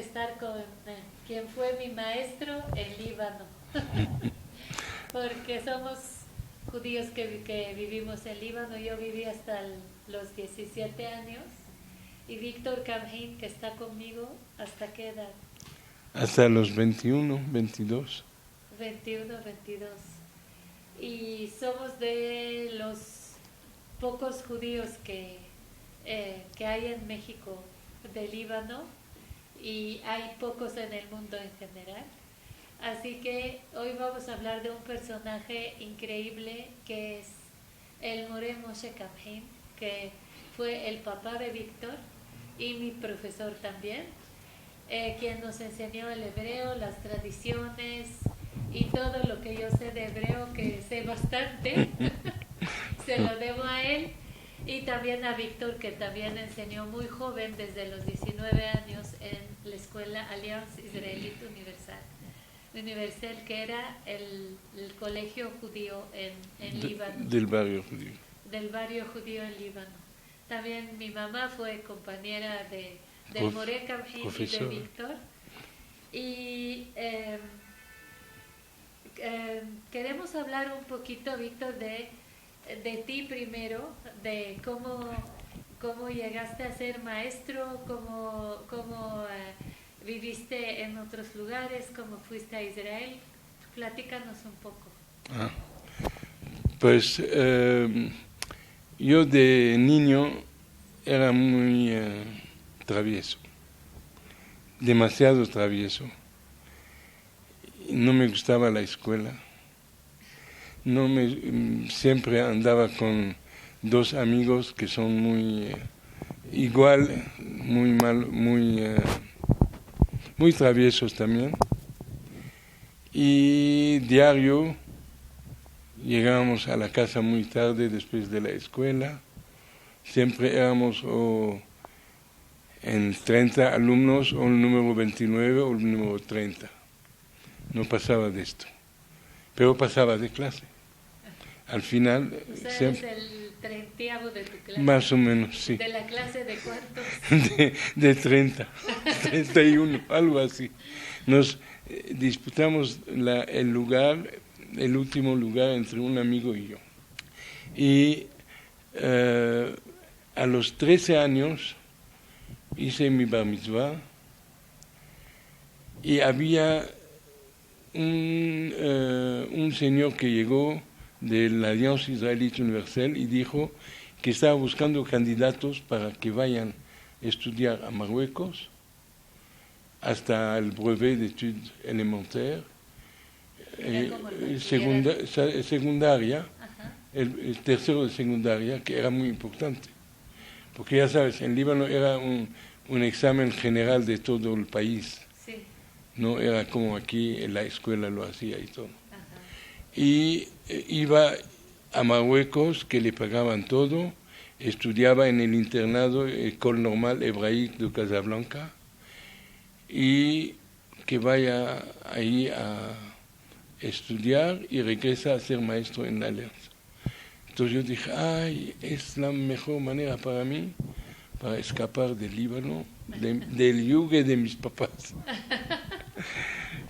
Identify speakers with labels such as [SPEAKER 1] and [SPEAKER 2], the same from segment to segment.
[SPEAKER 1] estar con quien fue mi maestro en Líbano, porque somos judíos que vivimos en Líbano. Yo viví hasta los 17 años y Víctor Kamhin, que está conmigo, ¿hasta qué edad?
[SPEAKER 2] Hasta los 21, 22.
[SPEAKER 1] 21, 22. Y somos de los pocos judíos que hay en México, de Líbano, y hay pocos en el mundo en general. Así que hoy vamos a hablar de un personaje increíble que es el Moré Moshe Kamhin, que fue el papá de Víctor y mi profesor también, quien nos enseñó el hebreo, las tradiciones y todo lo que yo sé de hebreo, que sé bastante, se lo debo a él. Y también a Víctor, que también enseñó muy joven, desde los 19 años, en la escuela Alliance Israelite Universal, que era el colegio judío en Líbano.
[SPEAKER 2] Del barrio judío.
[SPEAKER 1] Del barrio judío en Líbano. También mi mamá fue compañera del Moré Kamhin y de Víctor. Y queremos hablar un poquito, Víctor, de ti primero, de cómo llegaste a ser maestro, cómo viviste en otros lugares, cómo fuiste a Israel. Platícanos un poco.
[SPEAKER 2] Pues yo de niño era muy travieso, demasiado travieso. No me gustaba la escuela. Siempre andaba con dos amigos que son muy igual, muy mal, muy traviesos también. Y diario llegábamos a la casa muy tarde después de la escuela. Siempre éramos en 30 alumnos, o el número 29 o el número 30. No pasaba de esto, pero pasaba de clase. Al final...
[SPEAKER 1] O sea, siempre, eres el 30avo de tu clase.
[SPEAKER 2] Más o menos, sí.
[SPEAKER 1] ¿De la clase de cuántos?
[SPEAKER 2] De 30, 31, algo así. Nos disputamos el último lugar entre un amigo y yo. Y a los 13 años hice mi bar mitzvah y había un señor que llegó de la Alliance Israelite Universal y dijo que estaba buscando candidatos para que vayan a estudiar a Marruecos hasta el brevet d'études élémentaires, secundaria, el tercero de secundaria, que era muy importante, porque ya sabes, en Líbano era un examen general de todo el país,
[SPEAKER 1] sí.
[SPEAKER 2] No era como aquí en la escuela lo hacía y todo. Y iba a Marruecos, que le pagaban todo, estudiaba en el internado École Normale Hébraïque de Casablanca, y que vaya ahí a estudiar y regresa a ser maestro en la Alianza. Entonces yo dije, ay, es la mejor manera para mí, para escapar del Líbano, del yugo de mis papás.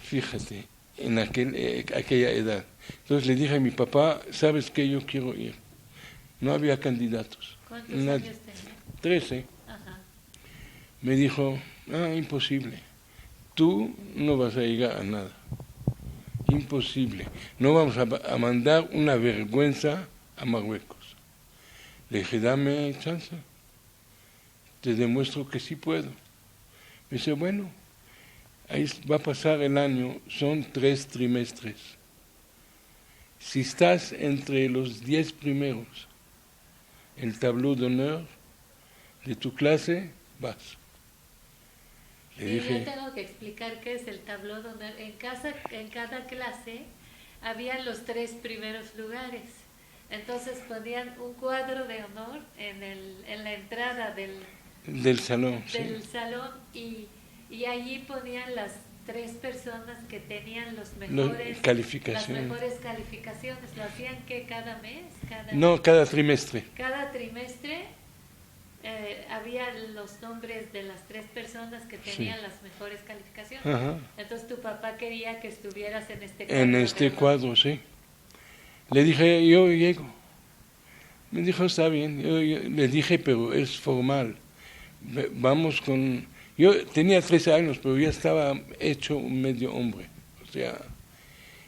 [SPEAKER 2] Fíjate, en aquella edad. Entonces le dije a mi papá, ¿sabes qué? Yo quiero ir. No había candidatos.
[SPEAKER 1] ¿Cuántos años tenías?
[SPEAKER 2] 13.
[SPEAKER 1] Ajá.
[SPEAKER 2] Me dijo, imposible. Tú no vas a llegar a nada. Imposible. No vamos a mandar una vergüenza a Marruecos. Le dije, dame chance. Te demuestro que sí puedo. Me dice, bueno, ahí va a pasar el año, son 3 trimestres. Si estás entre los 10 primeros, el tableau d'honneur de tu clase, vas.
[SPEAKER 1] Le dije, yo tengo que explicar qué es el tableau d'honneur. En cada clase habían los 3 primeros lugares. Entonces ponían un cuadro de honor en la entrada
[SPEAKER 2] del salón.
[SPEAKER 1] Del salón y allí ponían las 3 personas que tenían las mejores calificaciones. ¿Lo hacían que cada mes?
[SPEAKER 2] No, cada trimestre.
[SPEAKER 1] Cada trimestre había los nombres de las 3 personas que tenían las mejores calificaciones.
[SPEAKER 2] Ajá.
[SPEAKER 1] Entonces tu papá quería que estuvieras en este cuadro.
[SPEAKER 2] En este cuadro, sí. Le dije, yo llego. Me dijo, está bien. Yo le dije, pero es formal. Vamos con... Yo tenía 13 años, pero ya estaba hecho un medio hombre. O sea,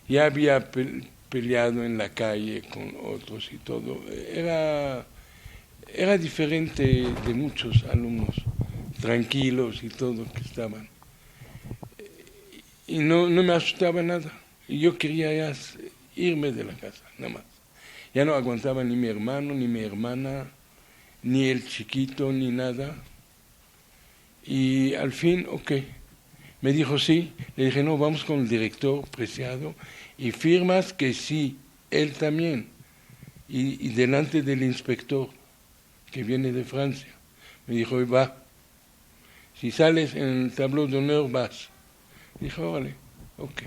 [SPEAKER 2] ya había peleado en la calle con otros y todo. Era diferente de muchos alumnos, tranquilos y todo que estaban. Y no me asustaba nada. Y yo quería ya irme de la casa, nada más. Ya no aguantaba ni mi hermano, ni mi hermana, ni el chiquito, ni nada. Y al fin, ok. Me dijo sí. Le dije, no, vamos con el director Preciado y firmas que sí, él también. Y delante del inspector, que viene de Francia. Me dijo, va. Si sales en el tableau de honor, vas. Dije, órale, ok.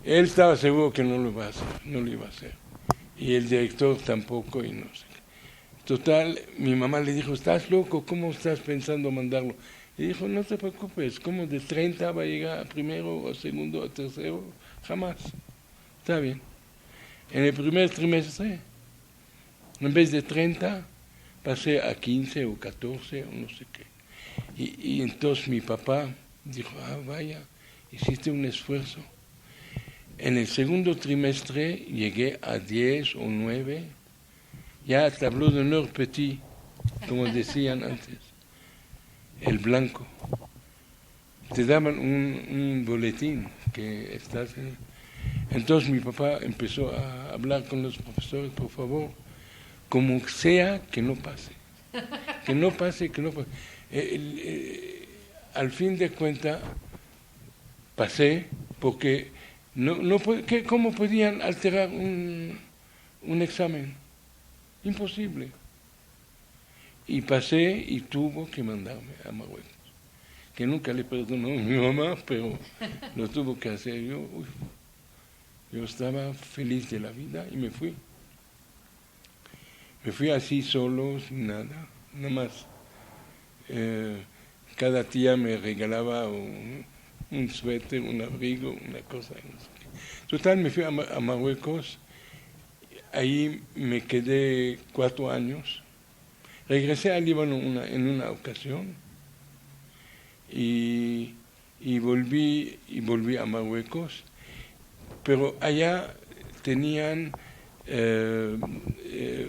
[SPEAKER 2] Él estaba seguro que no lo iba a hacer, no lo iba a hacer. Y el director tampoco, y no sé. Total, mi mamá le dijo, ¿estás loco? ¿Cómo estás pensando mandarlo? Y dijo, no te preocupes, ¿cómo de 30 va a llegar a primero, o segundo, o tercero? Jamás. Está bien. En el primer trimestre, en vez de 30, pasé a 15 o 14 o no sé qué. Y entonces mi papá dijo, vaya, hiciste un esfuerzo. En el segundo trimestre llegué a 10 o 9, ya tableau de honor petit, como decían antes, el blanco. Te daban un boletín que estás en... Entonces mi papá empezó a hablar con los profesores, por favor, como sea que no pase, que no pase, que no pase. Al fin de cuentas pasé porque ¿cómo podían alterar un examen? Imposible. Y pasé y tuvo que mandarme a Marruecos, que nunca le perdonó a mi mamá, pero lo tuvo que hacer. Yo estaba feliz de la vida y me fui. Me fui así solo, sin nada más. Cada tía me regalaba un suéter, un abrigo, una cosa. No sé qué. Total, me fui a Marruecos. Ahí me quedé 4 años. Regresé al Líbano en una ocasión y volví a Marruecos. Pero allá tenían,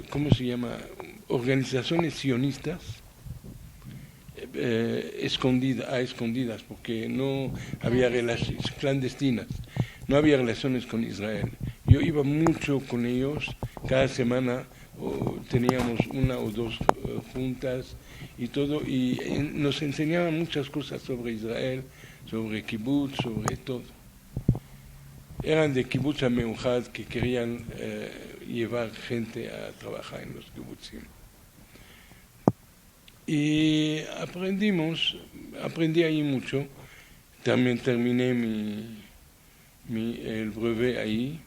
[SPEAKER 2] ¿cómo se llama? Organizaciones sionistas escondidas, porque no había relaciones clandestinas, no había relaciones con Israel. Yo iba mucho con ellos, cada semana teníamos 1 o 2 juntas y todo, y nos enseñaban muchas cosas sobre Israel, sobre kibbutz, sobre todo. Eran de kibbutz Ameuhad que querían llevar gente a trabajar en los kibbutzim. Y aprendí ahí mucho. También terminé el brevet ahí.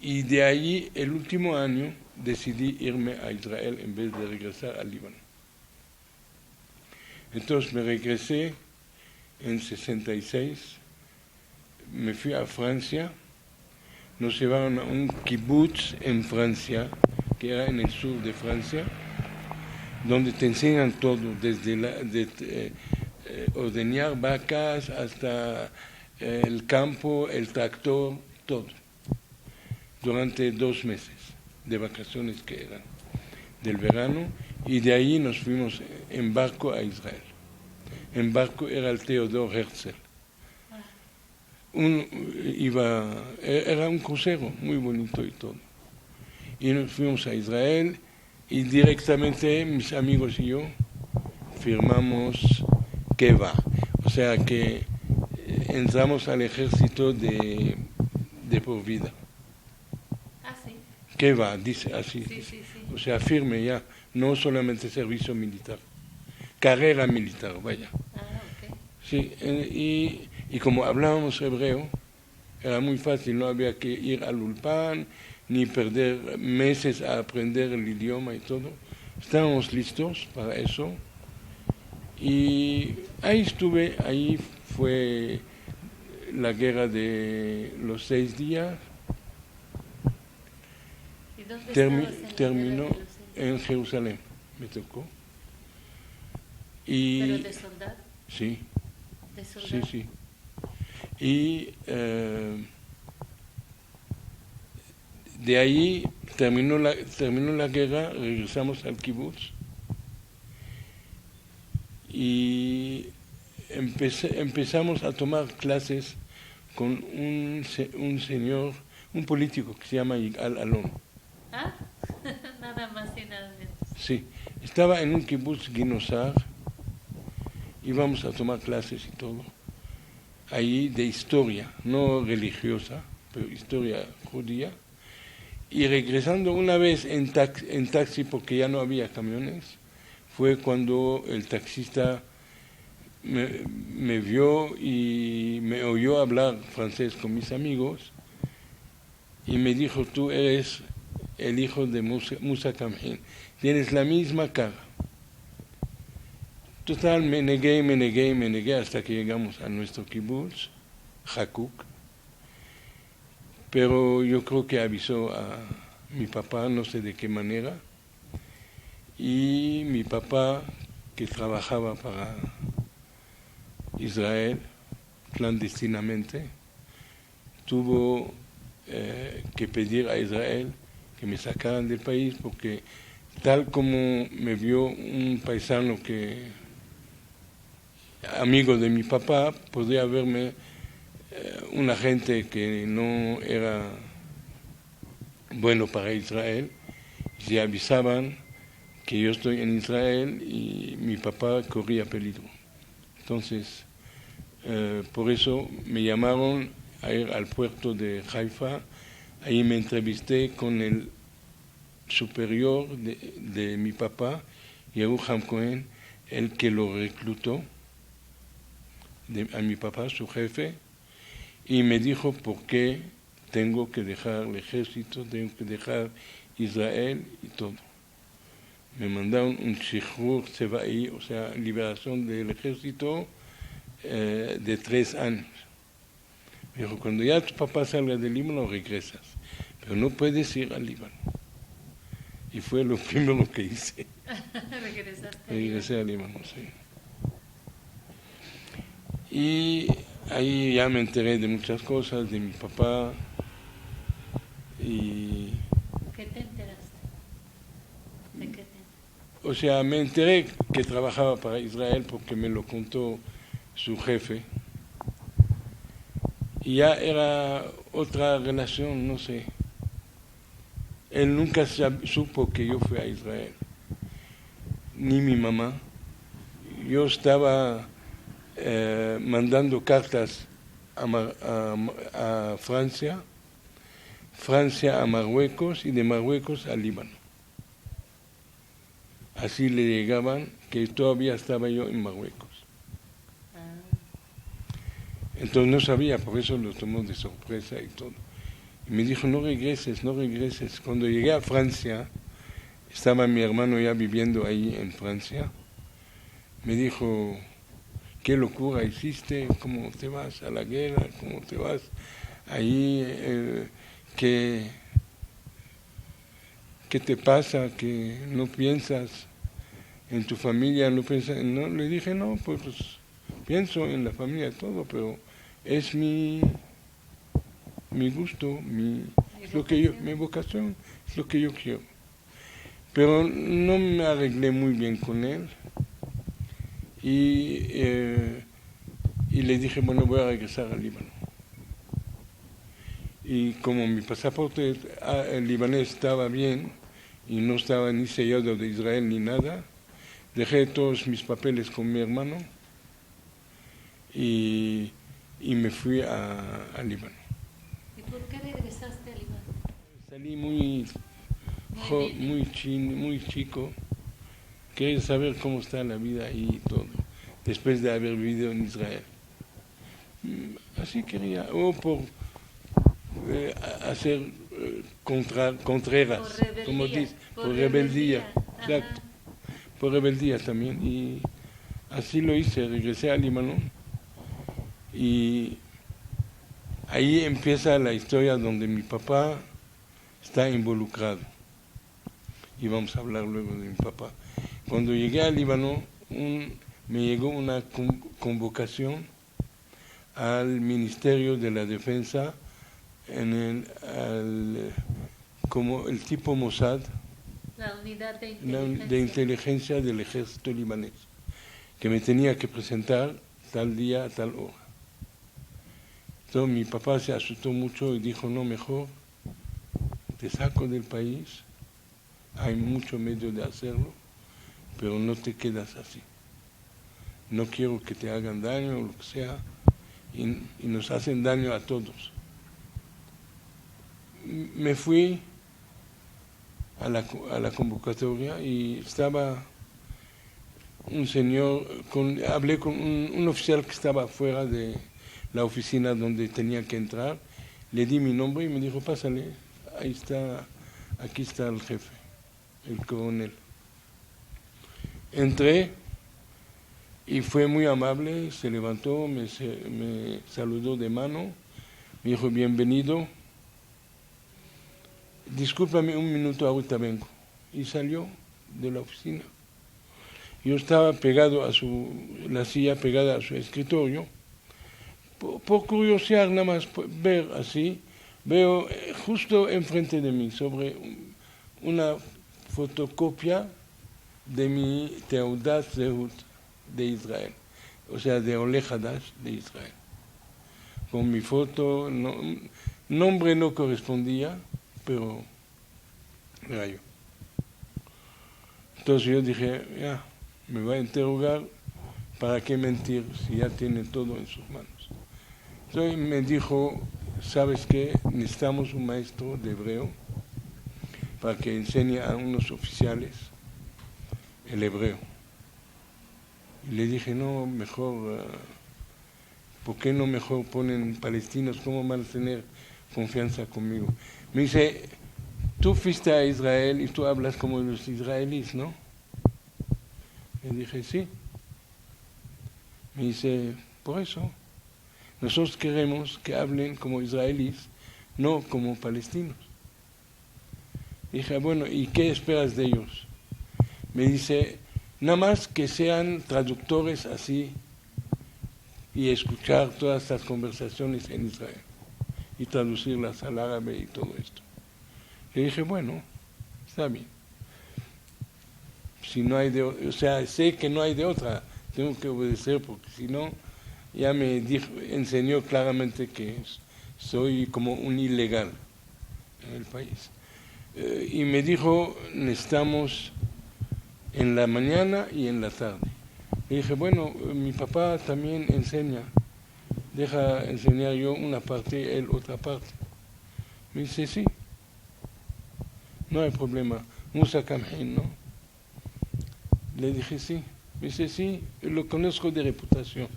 [SPEAKER 2] Y de ahí, el último año, decidí irme a Israel en vez de regresar al Líbano. Entonces me regresé en 66, me fui a Francia, nos llevaron a un kibbutz en Francia, que era en el sur de Francia, donde te enseñan todo, desde ordeñar vacas hasta el campo, el tractor, todo, durante 2 meses de vacaciones que eran del verano, y de ahí nos fuimos en barco a Israel. En barco era el Theodor Herzl. Era un crucero muy bonito y todo. Y nos fuimos a Israel y directamente mis amigos y yo firmamos Keva. O sea que entramos al ejército de por vida.
[SPEAKER 1] Sí.
[SPEAKER 2] Keva, dice así.
[SPEAKER 1] Sí.
[SPEAKER 2] O sea, firme ya, no solamente servicio militar. Carrera militar, vaya.
[SPEAKER 1] Ok.
[SPEAKER 2] Sí, y como hablábamos hebreo, era muy fácil, no había que ir al Ulpan, ni perder meses a aprender el idioma y todo. Estábamos listos para eso y ahí estuve, ahí fue la guerra de los 6 días.
[SPEAKER 1] ¿Y dónde estabas en la guerra
[SPEAKER 2] Terminó
[SPEAKER 1] de los 6 días?
[SPEAKER 2] en Jerusalén, me tocó.
[SPEAKER 1] ¿Pero de soldado?
[SPEAKER 2] Sí,
[SPEAKER 1] ¿De soldado?
[SPEAKER 2] sí. Y de ahí terminó la guerra, regresamos al kibutz y empezamos a tomar clases con un señor, un político que se llama Yigal Alon.
[SPEAKER 1] ¿Ah? Nada más y nada menos.
[SPEAKER 2] Sí, estaba en un kibutz Ginosar, íbamos a tomar clases y todo, ahí de historia, no religiosa, pero historia judía. Y regresando una vez en taxi, porque ya no había camiones, fue cuando el taxista me vio y me oyó hablar francés con mis amigos y me dijo, tú eres el hijo de Musa Kamhin, tienes la misma cara. Total, me negué hasta que llegamos a nuestro kibutz, Hakuk. Pero yo creo que avisó a mi papá, no sé de qué manera, y mi papá, que trabajaba para Israel clandestinamente, tuvo que pedir a Israel que me sacaran del país porque tal como me vio un paisano amigo de mi papá, podría verme una gente que no era bueno para Israel, se avisaban que yo estoy en Israel y mi papá corría peligro. Entonces, por eso me llamaron a ir al puerto de Haifa, ahí me entrevisté con el superior de mi papá, Yeruham Cohen, el que lo reclutó, a mi papá, su jefe, y me dijo por qué tengo que dejar el ejército, tengo que dejar Israel y todo. Me mandaron un shichrur tzevaí, o sea, liberación del ejército de 3 años. Me dijo, cuando ya tu papá salga del Líbano, regresas, pero no puedes ir al Líbano. Y fue lo primero que hice. Regresé al Líbano, sí. Y ahí ya me enteré de muchas cosas, de mi papá. Y
[SPEAKER 1] ¿Qué te enteraste? ¿De qué te enteraste?
[SPEAKER 2] o sea, me enteré que trabajaba para Israel porque me lo contó su jefe. Y ya era otra relación, no sé. Él nunca supo que yo fui a Israel, ni mi mamá. Yo estaba mandando cartas a Francia, Francia a Marruecos y de Marruecos a Líbano. Así le llegaban que todavía estaba yo en Marruecos. Entonces no sabía, por eso lo tomó de sorpresa y todo. Y me dijo, no regreses, no regreses. Cuando llegué a Francia, estaba mi hermano ya viviendo ahí en Francia, me dijo, qué locura hiciste, cómo te vas a la guerra, cómo te vas ahí, ¿qué te pasa, que no piensas en tu familia, no piensas, no, le dije, no, pues pienso en la familia todo, pero es mi gusto, mi vocación, es lo que yo quiero. Pero no me arreglé muy bien con él y le dije, bueno, voy a regresar al Líbano. Y como mi pasaporte libanés estaba bien y no estaba ni sellado de Israel ni nada, dejé todos mis papeles con mi hermano y me fui al Líbano.
[SPEAKER 1] ¿Y por qué regresaste al Líbano?
[SPEAKER 2] Salí muy chico. Quería saber cómo está la vida ahí y todo, después de haber vivido en Israel. Así quería, o por hacer contreras, como dice, por rebeldía. Exacto. por rebeldía también. Y así lo hice, regresé al Líbano. Y ahí empieza la historia donde mi papá está involucrado. Y vamos a hablar luego de mi papá. Cuando llegué al Líbano, me llegó una convocación al Ministerio de la Defensa como el tipo Mossad,
[SPEAKER 1] La unidad
[SPEAKER 2] de inteligencia del ejército libanés, que me tenía que presentar tal día a tal hora. Entonces mi papá se asustó mucho y dijo, no, mejor te saco del país, hay mucho medio de hacerlo, pero no te quedas así. No quiero que te hagan daño o lo que sea, y nos hacen daño a todos. Me fui a la convocatoria y estaba un señor, hablé con un oficial que estaba fuera de la oficina donde tenía que entrar, le di mi nombre y me dijo, pásale, aquí está el jefe, el coronel. Entré y fue muy amable, se levantó, me saludó de mano, me dijo, bienvenido, discúlpame un minuto, ahorita vengo. Y salió de la oficina. Yo estaba pegado a la silla pegada a su escritorio. Por curiosidad, nada más ver así, veo justo enfrente de mí, sobre una fotocopia de mi Teudat Zehut de Israel, o sea, de Ole Hadash de Israel. Con mi foto, nombre no correspondía, pero era yo. Entonces yo dije, ya, me va a interrogar, ¿para qué mentir si ya tiene todo en sus manos? Entonces me dijo, ¿sabes qué? Necesitamos un maestro de hebreo para que enseñe a unos oficiales el hebreo. Y le dije, no, mejor, ¿por qué no mejor ponen palestinos? ¿Cómo van a tener confianza conmigo? Me dice, tú fuiste a Israel y tú hablas como los israelíes, ¿no? Le dije, sí. Me dice, por eso, nosotros queremos que hablen como israelíes, no como palestinos. Dije, bueno, ¿y qué esperas de ellos? Me dice, nada más que sean traductores así y escuchar todas estas conversaciones en Israel y traducirlas al árabe y todo esto. Le dije, bueno, está bien. Si no hay o sea, sé que no hay de otra, tengo que obedecer porque si no, ya enseñó claramente que soy como un ilegal en el país. Y me dijo, necesitamos en la mañana y en la tarde. Le dije, bueno, mi papá también enseña, deja enseñar yo una parte, él otra parte. Me dice, sí, no hay problema, Musa Kamhin, ¿no? Le dije, sí. Me dice, sí, lo conozco de reputación.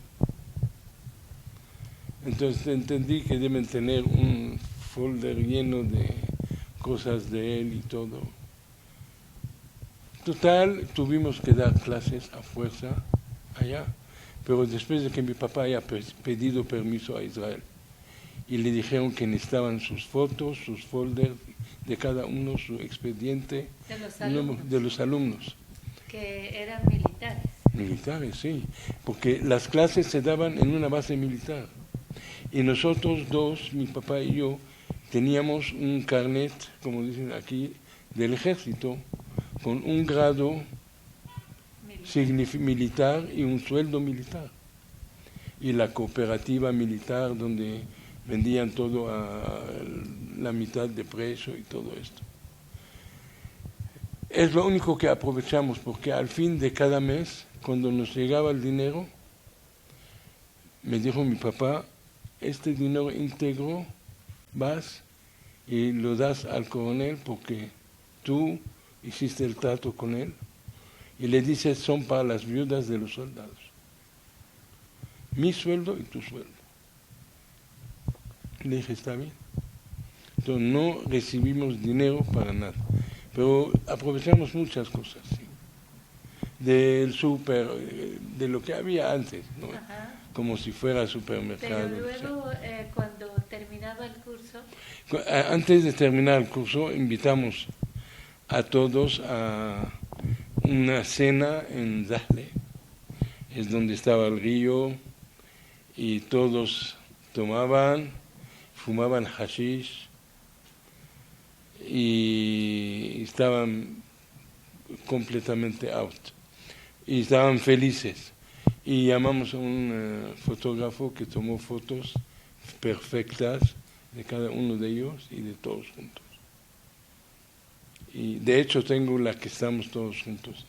[SPEAKER 2] Entonces entendí que deben tener un folder lleno de cosas de él y todo. Total, tuvimos que dar clases a fuerza allá, pero después de que mi papá haya pedido permiso a Israel y le dijeron que necesitaban sus fotos, sus folders de cada uno, su expediente de los alumnos.
[SPEAKER 1] Que eran militares.
[SPEAKER 2] Militares, sí, porque las clases se daban en una base militar. Y nosotros dos, mi papá y yo, teníamos un carnet, como dicen aquí, del ejército, con un grado militar y un sueldo militar. Y la cooperativa militar donde vendían todo a la mitad de precio y todo esto. Es lo único que aprovechamos porque al fin de cada mes, cuando nos llegaba el dinero, me dijo mi papá, este dinero íntegro vas y lo das al coronel porque tú hiciste el trato con él y le dices son para las viudas de los soldados. Mi sueldo y tu sueldo. Le dije, está bien. Entonces no recibimos dinero para nada, pero aprovechamos muchas cosas. ¿Sí? del súper, de lo que había antes, ¿no?
[SPEAKER 1] Ajá.
[SPEAKER 2] Como si fuera supermercado.
[SPEAKER 1] Pero luego, cuando terminaba el curso,
[SPEAKER 2] Antes de terminar el curso, invitamos a todos a una cena en Zahle, es donde estaba el río, y todos tomaban, fumaban hashish y estaban completamente out y estaban felices. Y llamamos a un fotógrafo que tomó fotos perfectas de cada uno de ellos y de todos juntos. Y de hecho tengo la que estamos todos juntos,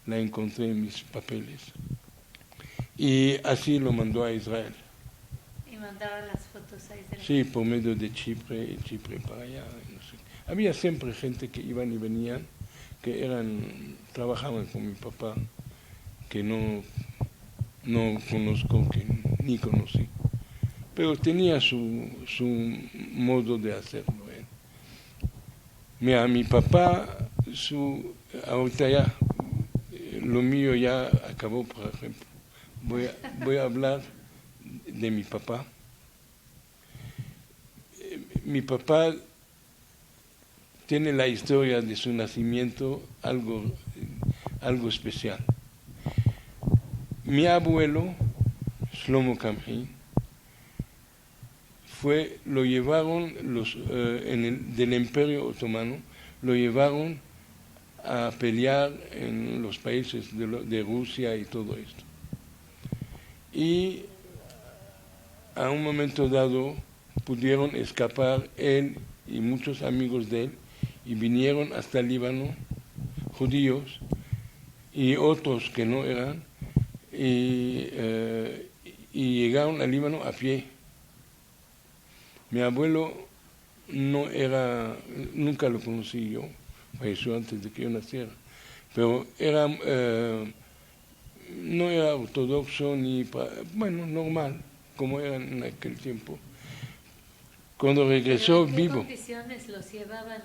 [SPEAKER 2] la encontré en mis papeles. Y así lo mandó a Israel.
[SPEAKER 1] y mandaba las fotos a Israel.
[SPEAKER 2] Sí, por medio de Chipre, y Chipre para allá. No sé. Había siempre gente que iban y venían, que trabajaban con mi papá, que no conozco, que ni conocí. Pero tenía su modo de hacerlo. Mira, mi papá, ahorita ya, lo mío ya acabó, por ejemplo. Voy a hablar de mi papá. Mi papá tiene la historia de su nacimiento algo especial. Mi abuelo, Shlomo Kamhi, lo llevaron del Imperio Otomano, lo llevaron a pelear en los países de Rusia y todo esto. Y a un momento dado pudieron escapar él y muchos amigos de él y vinieron hasta el Líbano, judíos y otros que no eran, y llegaron al Líbano a pie. Mi abuelo nunca lo conocí yo, falleció antes de que yo naciera, pero no era ortodoxo normal, como era en aquel tiempo. Cuando regresó
[SPEAKER 1] ¿Pero en qué
[SPEAKER 2] vivo,
[SPEAKER 1] condiciones los llevaban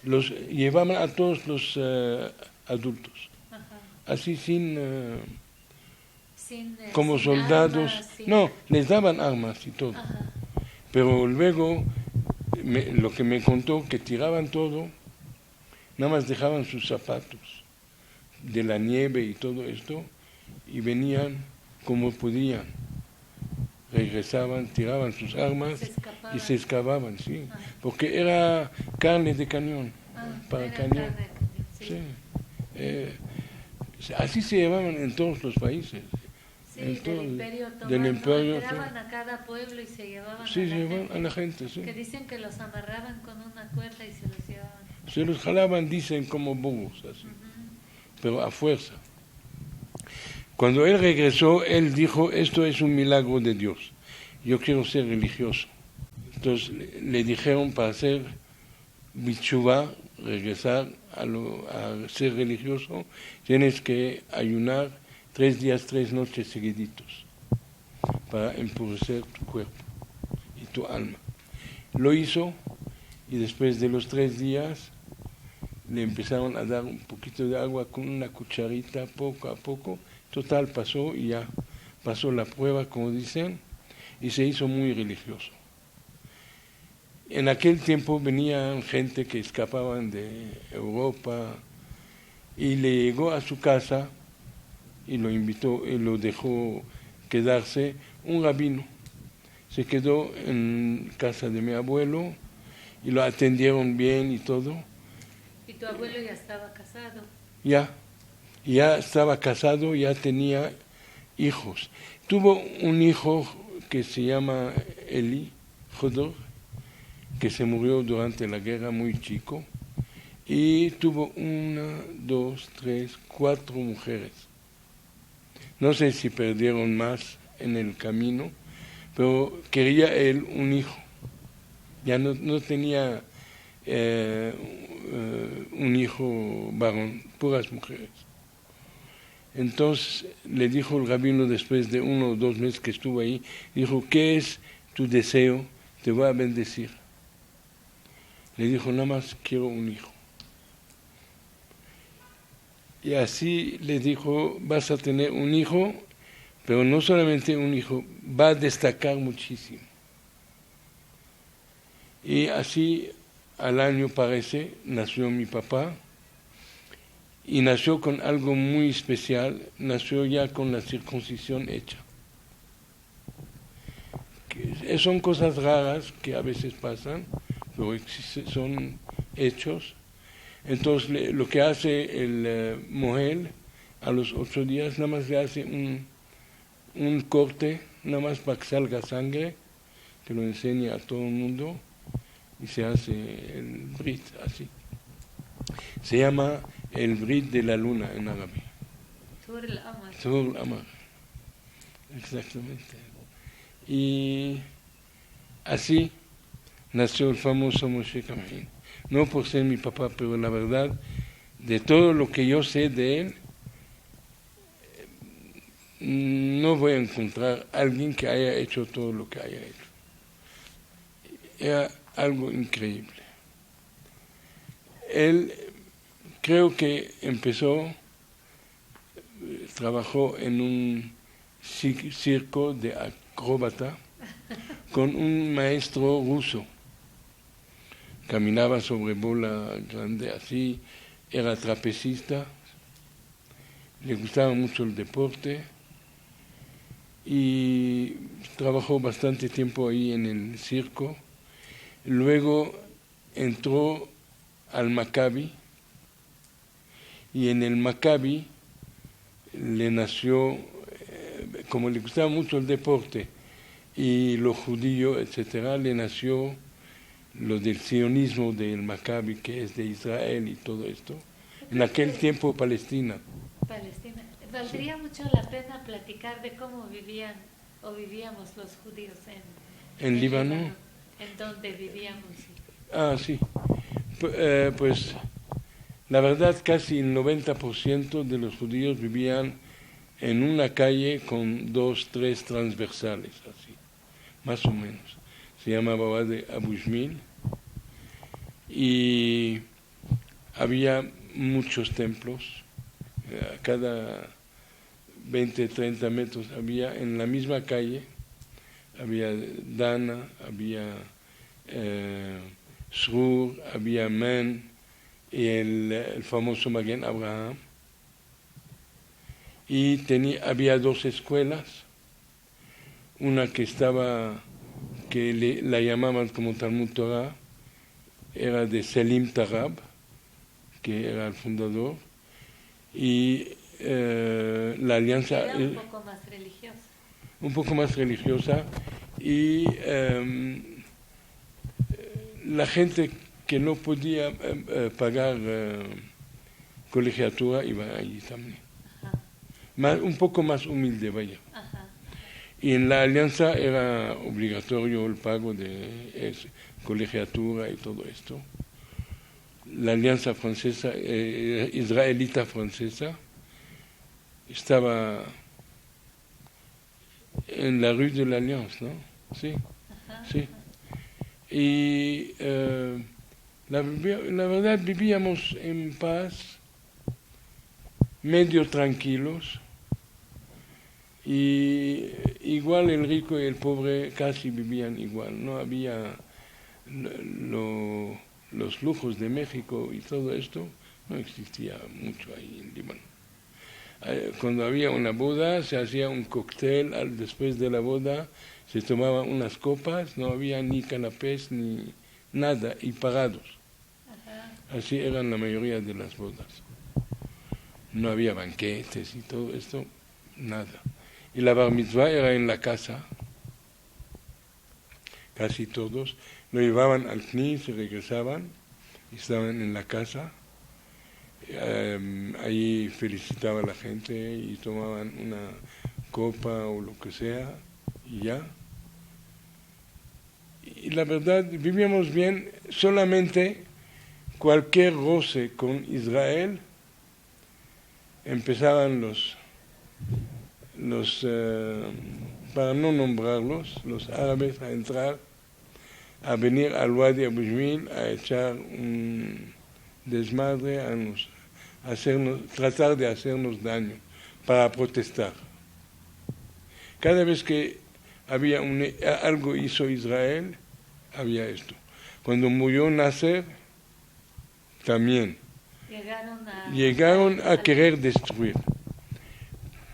[SPEAKER 2] los llevaban a todos los adultos,
[SPEAKER 1] Ajá.
[SPEAKER 2] así sin como
[SPEAKER 1] sin
[SPEAKER 2] soldados,
[SPEAKER 1] armas,
[SPEAKER 2] no, les daban armas y todo.
[SPEAKER 1] Ajá.
[SPEAKER 2] Pero luego, lo que me contó, que tiraban todo, nada más dejaban sus zapatos de la nieve y todo esto, y venían como podían. Regresaban, tiraban sus armas y se escapaban, sí.
[SPEAKER 1] Ajá.
[SPEAKER 2] Porque era carne de cañón, para
[SPEAKER 1] era
[SPEAKER 2] cañón.
[SPEAKER 1] carne de cañón,
[SPEAKER 2] Sí. Así se llevaban en todos los países.
[SPEAKER 1] Sí, del Imperio Otomano.
[SPEAKER 2] Del Imperio,
[SPEAKER 1] entraban a cada pueblo y se llevaban
[SPEAKER 2] sí,
[SPEAKER 1] a la
[SPEAKER 2] se llevaban
[SPEAKER 1] gente.
[SPEAKER 2] a la gente, sí.
[SPEAKER 1] Que dicen que los amarraban con una cuerda y se los llevaban.
[SPEAKER 2] Se los jalaban, dicen, como bobos, así. Pero a fuerza. Cuando él regresó, él dijo, esto es un milagro de Dios, yo quiero ser religioso. Entonces le dijeron, para hacer bichuvá, regresar a ser religioso, tienes que ayunar 3 días, 3 noches seguiditos, para empurecer tu cuerpo y tu alma. Lo hizo, y después de los 3 días, le empezaron a dar un poquito de agua con una cucharita, poco a poco. Total, pasó y ya pasó la prueba, como dicen, y se hizo muy religioso. En aquel tiempo venían gente que escapaban de Europa y le llegó a su casa y lo invitó y lo dejó quedarse un rabino. Se quedó en casa de mi abuelo y lo atendieron bien y todo.
[SPEAKER 1] ¿Y tu abuelo ya estaba casado?
[SPEAKER 2] Ya estaba casado, ya tenía hijos. Tuvo un hijo que se llama Eli Jodor, que se murió durante la guerra muy chico, y tuvo 1, 2, 3, 4 mujeres. No sé si perdieron más en el camino, pero quería él un hijo. Ya no tenía un hijo varón, puras mujeres. Entonces le dijo el rabino, después de 1 o 2 meses que estuvo ahí, dijo, ¿qué es tu deseo? Te voy a bendecir. Le dijo, nada más quiero un hijo. Y así le dijo, vas a tener un hijo, pero no solamente un hijo, va a destacar muchísimo. Y así al año parece, nació mi papá, y nació con algo muy especial, nació ya con la circuncisión hecha. Son cosas raras que a veces pasan, pero son hechos. Entonces lo que hace el mohel a los 8 días, nada más le hace un corte, nada más para que salga sangre, que lo enseña a todo el mundo, y se hace el brit así. Se llama el brit de la luna en árabe.
[SPEAKER 1] Sur el Amar.
[SPEAKER 2] Sur el Amar, exactamente. Y así nació el famoso Moshe Kamen. No por ser mi papá, pero la verdad, de todo lo que yo sé de él, no voy a encontrar a alguien que haya hecho todo lo que haya hecho. Era algo increíble. Él creo que trabajó en un circo de acróbata con un maestro ruso. Caminaba sobre bola grande así, era trapecista, le gustaba mucho el deporte y trabajó bastante tiempo ahí en el circo. Luego entró al Maccabi y en el Maccabi le nació, como le gustaba mucho el deporte y lo judío, etcétera, le nació lo del sionismo del Maccabi, que es de Israel y todo esto. En aquel tiempo Palestina.
[SPEAKER 1] Valdría mucho la pena platicar de cómo vivíamos los judíos
[SPEAKER 2] en Líbano.
[SPEAKER 1] En donde vivíamos.
[SPEAKER 2] Sí. Pues la verdad casi el 90% de los judíos vivían en una calle con 2, 3 transversales, así, más o menos. Se llamaba de Abu Shmil y había muchos templos. A cada 20, 30 metros había en la misma calle, había Dana, había Srur, había Men y el famoso Maguen Abraham. Y había 2 escuelas, una que la llamaban como Talmud Torah, era de Selim Tarab, que era el fundador, y la alianza...
[SPEAKER 1] Era un poco más religiosa.
[SPEAKER 2] Un poco más religiosa, y la gente que no podía pagar colegiatura iba allí también. Un poco más humilde, vaya.
[SPEAKER 1] Ajá.
[SPEAKER 2] Y en la alianza era obligatorio el pago de colegiatura y todo esto. La alianza francesa, israelita francesa, estaba en la rue de la Alliance, ¿no? Sí,
[SPEAKER 1] Ajá.
[SPEAKER 2] sí. Y la verdad vivíamos en paz, medio tranquilos, y igual el rico y el pobre casi vivían igual. No había los lujos de México y todo esto, no existía mucho ahí en Líbano. Cuando había una boda se hacía un cóctel, después de la boda se tomaban unas copas, no había ni canapés ni nada, y pagados.
[SPEAKER 1] Ajá.
[SPEAKER 2] Así eran la mayoría de las bodas. No había banquetes y todo esto, nada. Y la bar mitzvah era en la casa, casi todos. Lo llevaban al CNI, se regresaban, y estaban en la casa. Ahí felicitaba a la gente y tomaban una copa o lo que sea, y ya. Y la verdad, vivíamos bien, solamente cualquier roce con Israel, empezaban para no nombrarlos, los árabes a entrar, a venir al Wadi Abu Shmil a echar un desmadre, tratar de hacernos daño, para protestar. Cada vez que había algo hizo Israel, había esto. Cuando murió Nasser, también llegaron a querer destruir,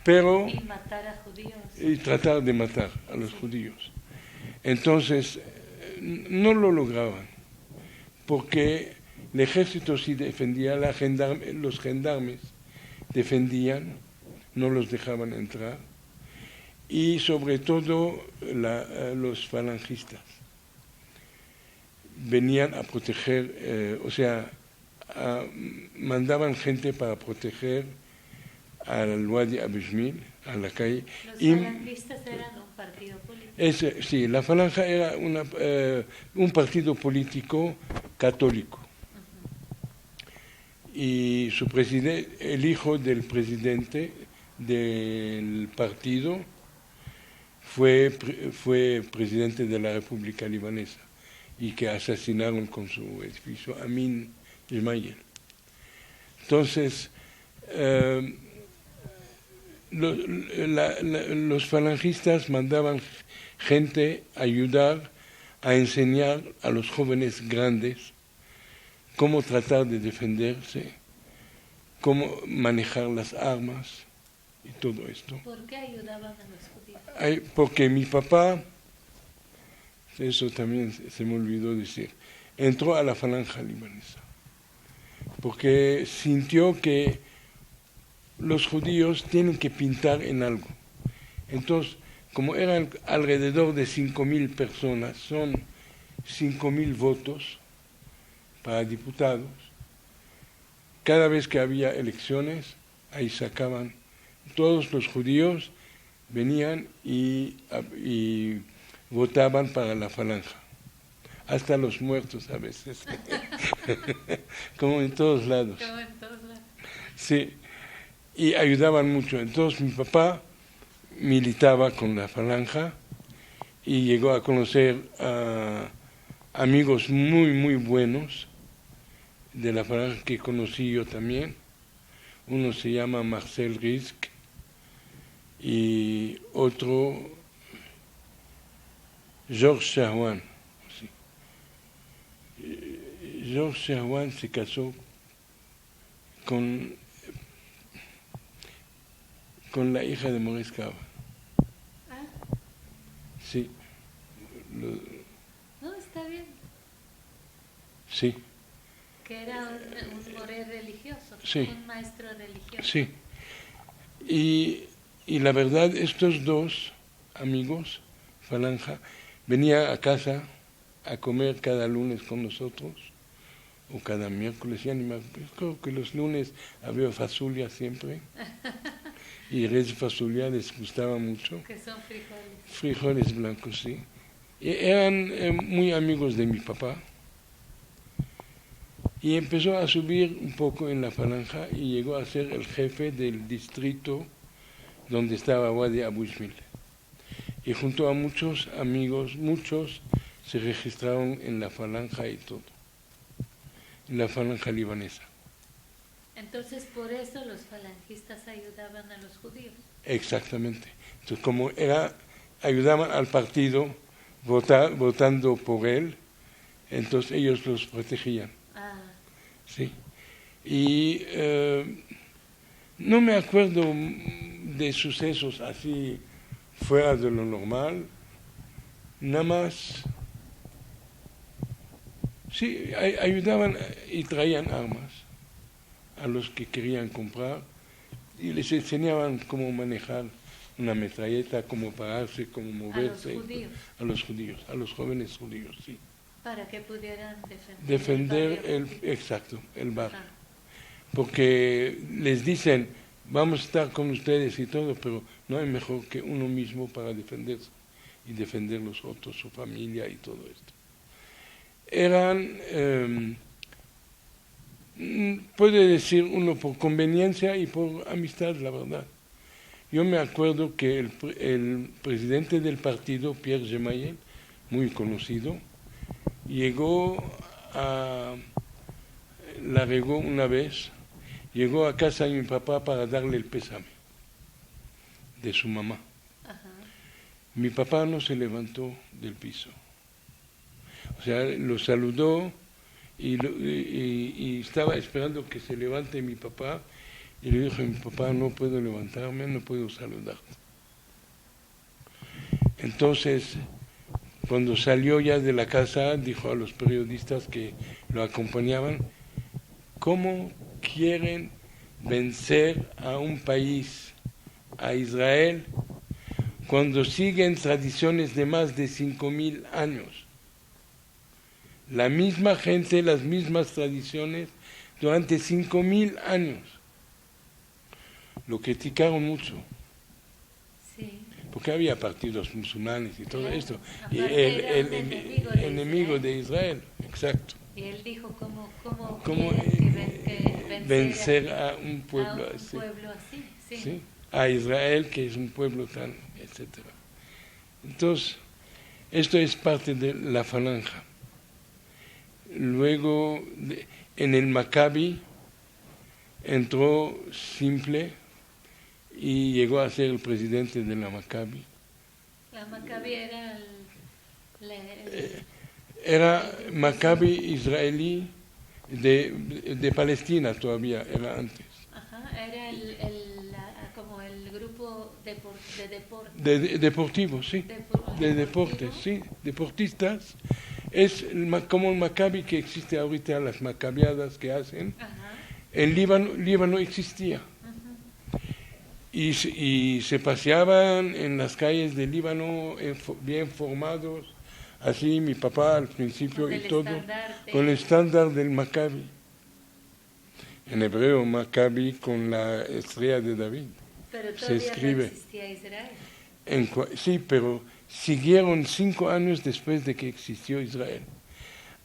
[SPEAKER 2] pero
[SPEAKER 1] y matar a judíos.
[SPEAKER 2] Y tratar de matar a los judíos. Entonces, no lo lograban, porque el ejército sí defendía, los gendarmes defendían, no los dejaban entrar, y sobre todo los falangistas venían a proteger, mandaban gente para proteger al Wadi Abishmil, a la calle.
[SPEAKER 1] Los falangistas eran un partido político.
[SPEAKER 2] Sí, la Falange era un partido político católico. Y su el hijo del presidente del partido fue presidente de la República Libanesa y que asesinaron con su edificio Amin Ismail. Entonces, los falangistas mandaban gente a ayudar a enseñar a los jóvenes grandes cómo tratar de defenderse, cómo manejar las armas y todo esto.
[SPEAKER 1] ¿Por qué ayudaban a los judíos?
[SPEAKER 2] Porque mi papá, eso también se me olvidó decir, entró a la Falange libanesa, porque sintió que los judíos tienen que pintar en algo. Entonces, como eran alrededor de 5.000 personas, son 5.000 votos para diputados, cada vez que había elecciones, ahí sacaban, todos los judíos venían y votaban para la Falange, hasta los muertos a veces, como en todos lados.
[SPEAKER 1] Como en todos lados.
[SPEAKER 2] Sí, y ayudaban mucho. Entonces mi papá militaba con la Falange y llegó a conocer a amigos muy, muy buenos de la Falange que conocí yo también. Uno se llama Marcel Risk y otro Georges Shawan. Sí. Georges Shawan se casó con la hija de Maurice Cava.
[SPEAKER 1] Ah.
[SPEAKER 2] Sí.
[SPEAKER 1] No, está bien.
[SPEAKER 2] Sí.
[SPEAKER 1] Que era un moré religioso,
[SPEAKER 2] Sí.
[SPEAKER 1] un maestro religioso.
[SPEAKER 2] Sí. Y la verdad, estos dos amigos, Falange, venían a casa a comer cada lunes con nosotros, o cada miércoles, ya ni más. Creo que los lunes había fasulia siempre. Y res fasulia les gustaba mucho.
[SPEAKER 1] Que son frijoles.
[SPEAKER 2] Frijoles blancos, sí. Y eran muy amigos de mi papá. Y empezó a subir un poco en la Falange y llegó a ser el jefe del distrito donde estaba Wadi Abu Ishmael. Y junto a muchos amigos, muchos se registraron en la Falange y todo, en la Falange libanesa.
[SPEAKER 1] Entonces, por eso los falangistas ayudaban a los judíos.
[SPEAKER 2] Exactamente. Entonces, como ayudaban al partido votando por él, entonces ellos los protegían.
[SPEAKER 1] Ah.
[SPEAKER 2] Sí. Y no me acuerdo de sucesos así fuera de lo normal, nada más. Sí, ayudaban y traían armas a los que querían comprar y les enseñaban cómo manejar una metralleta, cómo pararse, cómo moverse.
[SPEAKER 1] A los judíos.
[SPEAKER 2] A los judíos, a los jóvenes judíos, sí.
[SPEAKER 1] Para que pudieran defender
[SPEAKER 2] el barrio.
[SPEAKER 1] Ajá.
[SPEAKER 2] Porque les dicen, vamos a estar con ustedes y todo, pero no hay mejor que uno mismo para defenderse y defender los otros, su familia y todo esto. Eran, puede decir uno por conveniencia y por amistad, la verdad. Yo me acuerdo que el presidente del partido, Pierre Gemayel, muy conocido, la regó una vez llegó a casa de mi papá para darle el pésame de su mamá.
[SPEAKER 1] Ajá.
[SPEAKER 2] Mi papá no se levantó del piso. O sea, lo saludó y estaba esperando que se levante mi papá y le dijo: mi papá, no puedo levantarme, no puedo saludarte. Entonces, cuando salió ya de la casa, dijo a los periodistas que lo acompañaban: ¿cómo quieren vencer a un país, a Israel, cuando siguen tradiciones de más de 5,000 años? La misma gente, las mismas tradiciones durante 5,000 años. Lo criticaron mucho,
[SPEAKER 1] Sí.
[SPEAKER 2] porque había partidos musulmanes y todo
[SPEAKER 1] Claro.
[SPEAKER 2] esto.
[SPEAKER 1] Aparte
[SPEAKER 2] Y
[SPEAKER 1] era un
[SPEAKER 2] enemigo de Israel, exacto.
[SPEAKER 1] Y él dijo cómo
[SPEAKER 2] ¿Cómo
[SPEAKER 1] que
[SPEAKER 2] vencer a un pueblo así?
[SPEAKER 1] pueblo así, sí.
[SPEAKER 2] ¿Sí? A Israel, que es un pueblo tan, etcétera. Entonces, esto es parte de la falange. Luego, en el Maccabi, entró simple y llegó a ser el presidente de la Maccabi.
[SPEAKER 1] La Maccabi era
[SPEAKER 2] Era Maccabi israelí de Palestina todavía, era antes.
[SPEAKER 1] ajá, era como el grupo de deporte.
[SPEAKER 2] Deportivo, sí. De deportes, sí. Deportistas. Es como el Maccabi que existe ahorita, las maccabiadas que hacen.
[SPEAKER 1] Ajá.
[SPEAKER 2] En Líbano existía.
[SPEAKER 1] Uh-huh.
[SPEAKER 2] Y se paseaban en las calles de Líbano bien formados. Así mi papá al principio y todo, con el estándar del Maccabi. En hebreo, Maccabi con la estrella de David.
[SPEAKER 1] Pero
[SPEAKER 2] se escribe.
[SPEAKER 1] No existía Israel.
[SPEAKER 2] Sí, pero siguieron 5 años después de que existió Israel.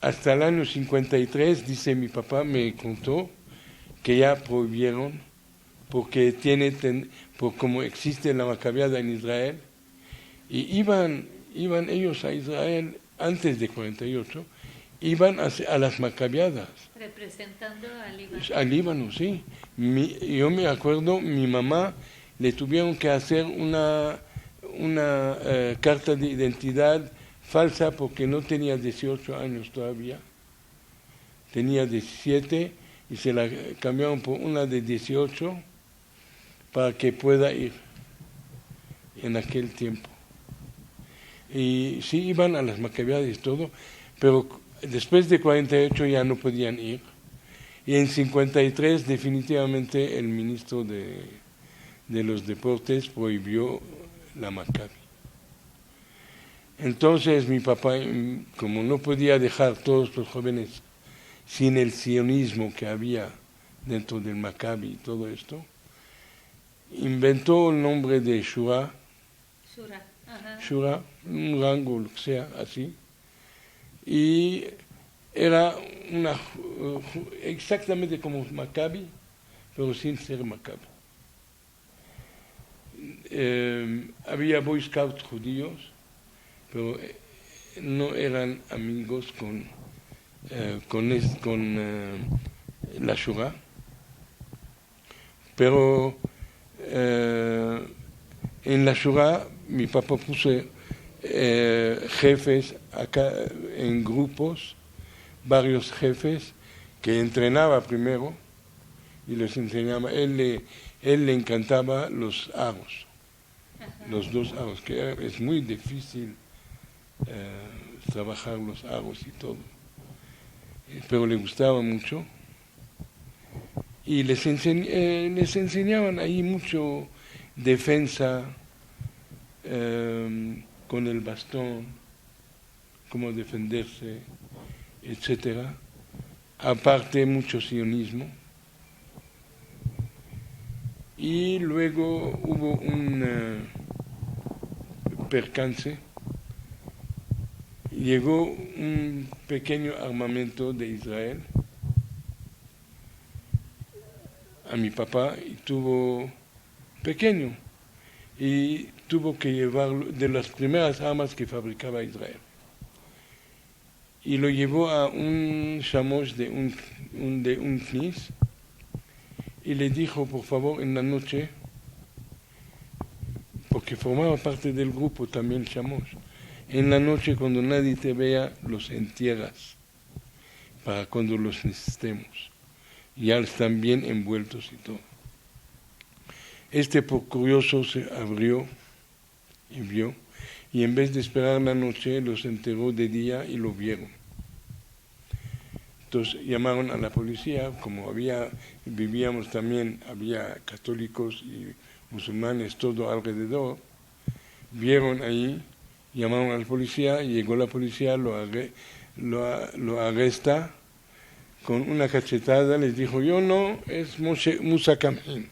[SPEAKER 2] Hasta el año 53, dice mi papá, me contó que ya prohibieron, porque como existe la Maccabiada en Israel, y iban ellos a Israel antes de 48, iban a las Maccabiadas.
[SPEAKER 1] Representando a Líbano.
[SPEAKER 2] Al Líbano, sí. Yo me acuerdo, mi mamá le tuvieron que hacer una carta de identidad falsa porque no tenía 18 años todavía. Tenía 17 y se la cambiaron por una de 18 para que pueda ir en aquel tiempo. Y sí iban a las Maccabiadas y todo, pero después de 48 ya no podían ir. Y en 53 definitivamente el ministro de los deportes prohibió la Maccabi. Entonces mi papá, como no podía dejar todos los jóvenes sin el sionismo que había dentro del Maccabi y todo esto, inventó el nombre de Shura, un rango, lo que sea, así, y era exactamente como Maccabi, pero sin ser Maccabi. Había Boy Scouts judíos, pero no eran amigos con la Shura, pero en la Shura mi papá puso jefes acá en grupos, varios jefes que entrenaba primero y les enseñaba. Él le encantaba los aros, los 2 aros, que es muy difícil trabajar los aros y todo, pero le gustaba mucho y les enseñaban ahí mucho defensa con el bastón, cómo defenderse, etcétera. Aparte mucho sionismo. Y luego hubo un percance. Llegó un pequeño armamento de Israel a mi papá y tuvo pequeño y tuvo que llevarlo de las primeras armas que fabricaba Israel y lo llevó a un shamosh de un knis y le dijo, por favor, en la noche, porque formaba parte del grupo también Shamosh, en la noche cuando nadie te vea, los entierras, para cuando los necesitemos. Ya están bien envueltos y todo. Por curioso se abrió y vio, y en vez de esperar la noche, los enterró de día y lo vieron. Entonces llamaron a la policía, como vivíamos también, había católicos y musulmanes todo alrededor, vieron ahí, llamaron a la policía, llegó la policía, lo arresta, con una cachetada les dijo, yo no, es Musa Kamhin.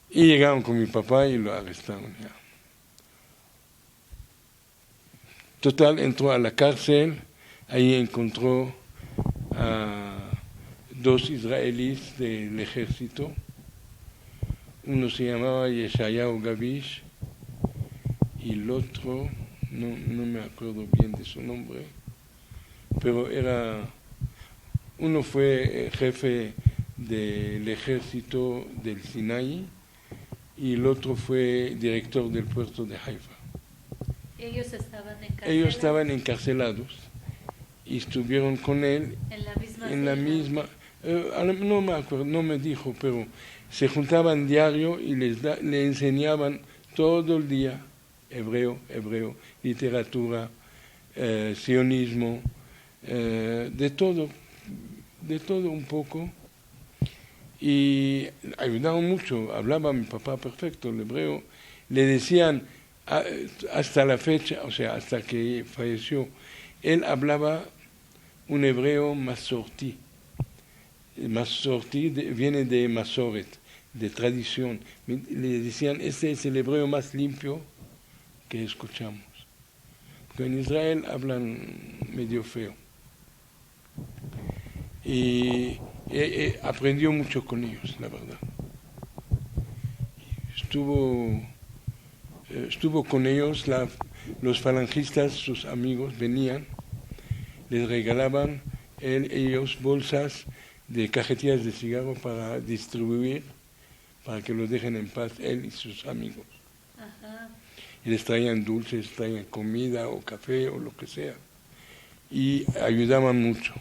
[SPEAKER 2] Y llegaron con mi papá y lo arrestaron ya. Total, entró a la cárcel, ahí encontró a 2 israelíes del ejército. Uno se llamaba Yeshayahu Gavish y el otro, no me acuerdo bien de su nombre, pero uno fue jefe del ejército del Sinaí y el otro fue director del puerto de Haifa.
[SPEAKER 1] Ellos
[SPEAKER 2] estaban encarcelados y estuvieron con él
[SPEAKER 1] en la misma
[SPEAKER 2] no me acuerdo, no me dijo, pero se juntaban diario y le enseñaban todo el día hebreo, literatura, sionismo, de todo un poco, y ayudaron mucho. Hablaba mi papá perfecto el hebreo, le decían hasta la fecha, o sea, hasta que falleció, él hablaba un hebreo masorti. Masorti viene de Masoret, de tradición. Le decían, este es el hebreo más limpio que escuchamos. Porque en Israel hablan medio feo. Y aprendió mucho con ellos, la verdad. Estuvo con ellos, los falangistas, sus amigos, venían, les regalaban ellos bolsas de cajetillas de cigarro para distribuir, para que los dejen en paz, él y sus amigos.
[SPEAKER 1] Ajá.
[SPEAKER 2] Y les traían dulces, traían comida o café o lo que sea. Y ayudaban mucho.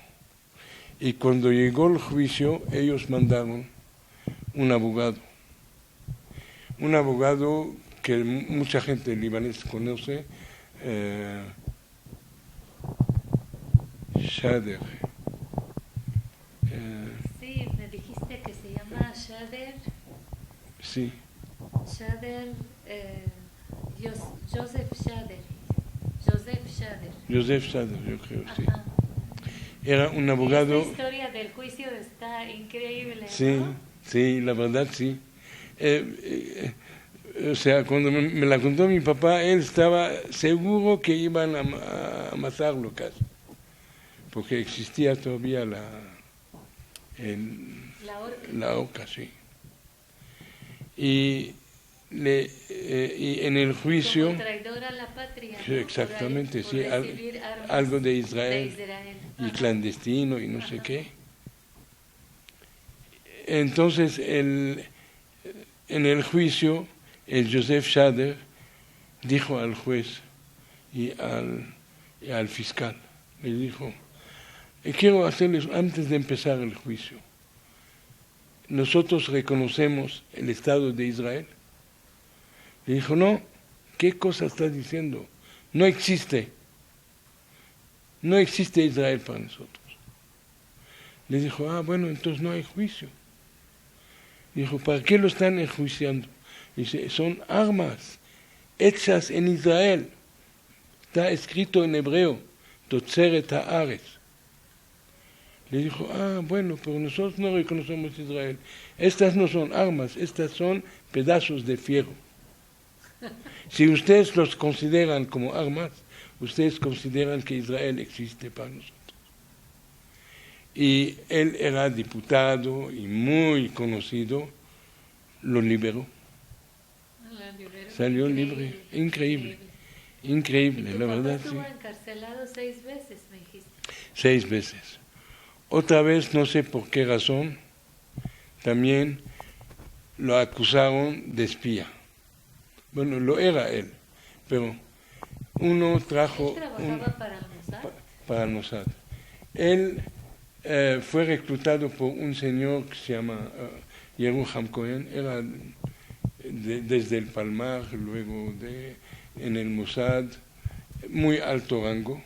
[SPEAKER 2] Y cuando llegó el juicio, ellos mandaron un abogado que mucha gente libanesa conoce, Shader.
[SPEAKER 1] Sí, me dijiste que se llama Shader.
[SPEAKER 2] Sí.
[SPEAKER 1] Shader, Joseph Shader.
[SPEAKER 2] Joseph Shader, yo creo, sí.
[SPEAKER 1] Ajá.
[SPEAKER 2] Era un abogado.
[SPEAKER 1] Esta historia del juicio está increíble,
[SPEAKER 2] Sí,
[SPEAKER 1] ¿no?
[SPEAKER 2] sí, la verdad sí. O sea, cuando me la contó mi papá, él estaba seguro que iban a matarlo casi, porque existía todavía la horca, sí. Y en el juicio...
[SPEAKER 1] Como traidor a la patria,
[SPEAKER 2] sí,
[SPEAKER 1] ¿no?
[SPEAKER 2] exactamente,
[SPEAKER 1] por
[SPEAKER 2] sí,
[SPEAKER 1] recibir armas
[SPEAKER 2] algo de Israel. Y
[SPEAKER 1] Ajá.
[SPEAKER 2] clandestino y no sé
[SPEAKER 1] Ajá.
[SPEAKER 2] qué. Entonces, en el juicio, el Joseph Shader dijo al juez y al fiscal, le dijo, quiero hacerles, antes de empezar el juicio, nosotros reconocemos el Estado de Israel. Le dijo, no, ¿qué cosa estás diciendo? No existe Israel para nosotros. Le dijo, bueno, entonces no hay juicio. Dijo, ¿para qué lo están enjuiciando? Dice, son armas hechas en Israel. Está escrito en hebreo, Totzeret Haaretz. Le dijo, bueno, pero nosotros no reconocemos Israel. Estas no son armas, estas son pedazos de fierro. Si ustedes los consideran como armas, ustedes consideran que Israel existe para nosotros. Y él era diputado y muy conocido, lo liberó. Salió libre, increíble, la verdad.
[SPEAKER 1] Estuvo encarcelado 6 veces, me dijiste.
[SPEAKER 2] 6 veces. Otra vez, no sé por qué razón, también lo acusaron de espía. Bueno, lo era él, pero uno trajo...
[SPEAKER 1] ¿Él trabajaba para el Mossad?
[SPEAKER 2] Para el Mossad. Él fue reclutado por un señor que se llama Yeruham Cohen, era desde el Palmar, luego en el Mossad, muy alto rango.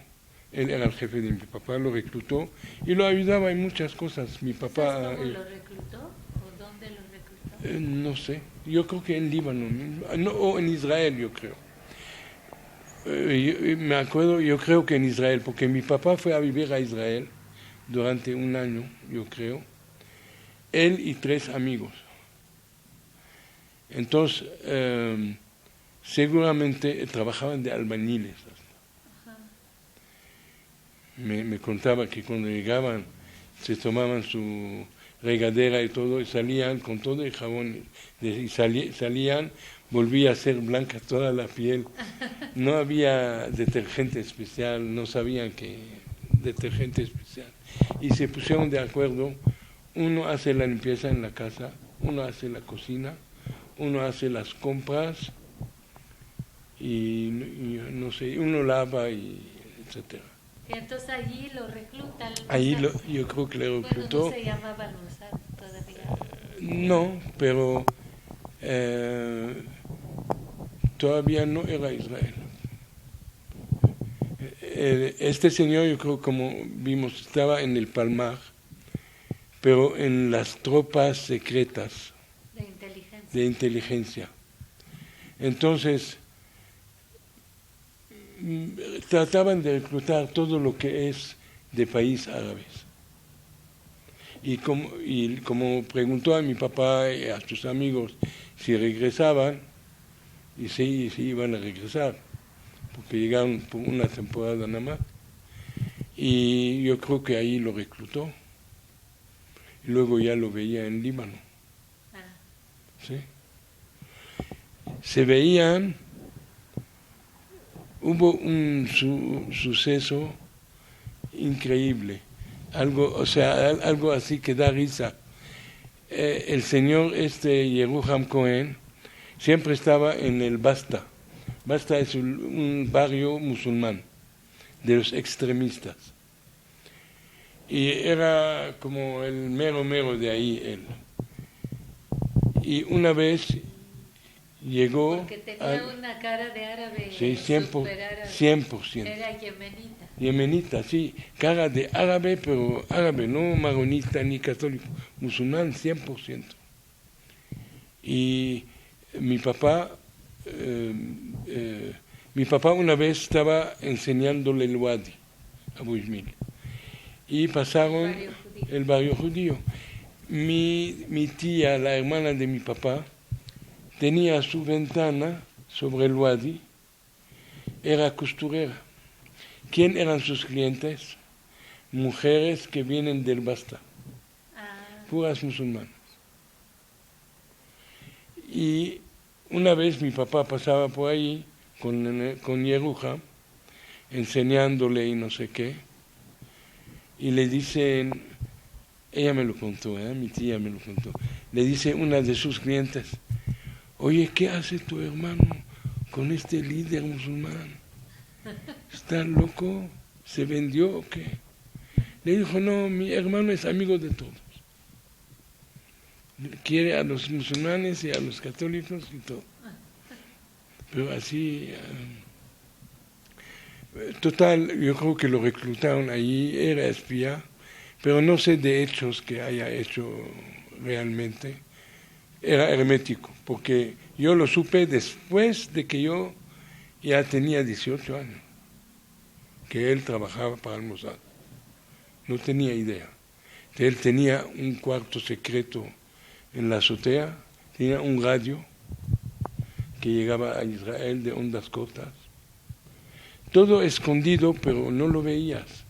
[SPEAKER 2] Él era el jefe de mi papá, lo reclutó y lo ayudaba en muchas cosas. Mi papá...
[SPEAKER 1] ¿Sabes cómo lo reclutó? ¿O dónde lo reclutó?
[SPEAKER 2] No sé, yo creo que en Líbano, no, o en Israel, yo creo. Me acuerdo, yo creo que en Israel, porque mi papá fue a vivir a Israel durante un año, yo creo, él y 3 amigos. Entonces, seguramente trabajaban de albañiles. Me contaba que cuando llegaban se tomaban su regadera y todo y salían con todo el jabón y salían, volvía a ser blanca toda la piel. No había detergente especial, no sabían que detergente especial. Y se pusieron de acuerdo, uno hace la limpieza en la casa, uno hace la cocina, uno hace las compras y no sé, uno lava y etcétera.
[SPEAKER 1] Y entonces allí lo reclutan.
[SPEAKER 2] Ahí yo creo que le reclutó.
[SPEAKER 1] Bueno, no se llamaba el Mossad todavía.
[SPEAKER 2] No, pero todavía no era Israel. Este señor, yo creo, como vimos, estaba en el Palmar, pero en las tropas secretas de inteligencia. Entonces, trataban de reclutar todo lo que es de países árabes. Y como preguntó a mi papá y a sus amigos si regresaban, y sí iban a regresar, porque llegaron por una temporada nada más. Y yo creo que ahí lo reclutó. Y luego ya lo veía en Líbano. ¿Sí? Se veían, hubo un suceso increíble, algo así que da risa. El señor Yeruham Cohen siempre estaba en el Basta. Basta es un barrio musulmán de los extremistas. Y era como el mero de ahí él. Y una vez llegó...
[SPEAKER 1] Porque tenía una cara de árabe.
[SPEAKER 2] Sí, 100%.
[SPEAKER 1] Era yemenita.
[SPEAKER 2] Yemenita, sí. Cara de árabe, pero árabe, no maronita ni católico. Musulmán, 100%. Y mi papá una vez estaba enseñándole el Wadi a Buishmil. Y pasaron el barrio judío. Mi tía, la hermana de mi papá, tenía su ventana sobre el Wadi, era costurera. ¿Quién eran sus clientes? Mujeres que vienen del Basta, puras musulmanas. Y una vez mi papá pasaba por ahí con Yeruham, enseñándole y no sé qué, y le dicen, ella me lo contó, mi tía me lo contó, le dice una de sus clientes, oye, ¿qué hace tu hermano con este líder musulmán? ¿Está loco? ¿Se vendió o qué? Le dijo, no, mi hermano es amigo de todos. Quiere a los musulmanes y a los católicos y todo. Pero así... total, yo creo que lo reclutaron allí, era espía, pero no sé de hechos que haya hecho realmente. Era hermético, porque yo lo supe después de que yo ya tenía 18 años, que él trabajaba para el Mossad. No tenía idea. Él tenía un cuarto secreto en la azotea, tenía un radio que llegaba a Israel de ondas cortas. Todo escondido, pero no lo veías.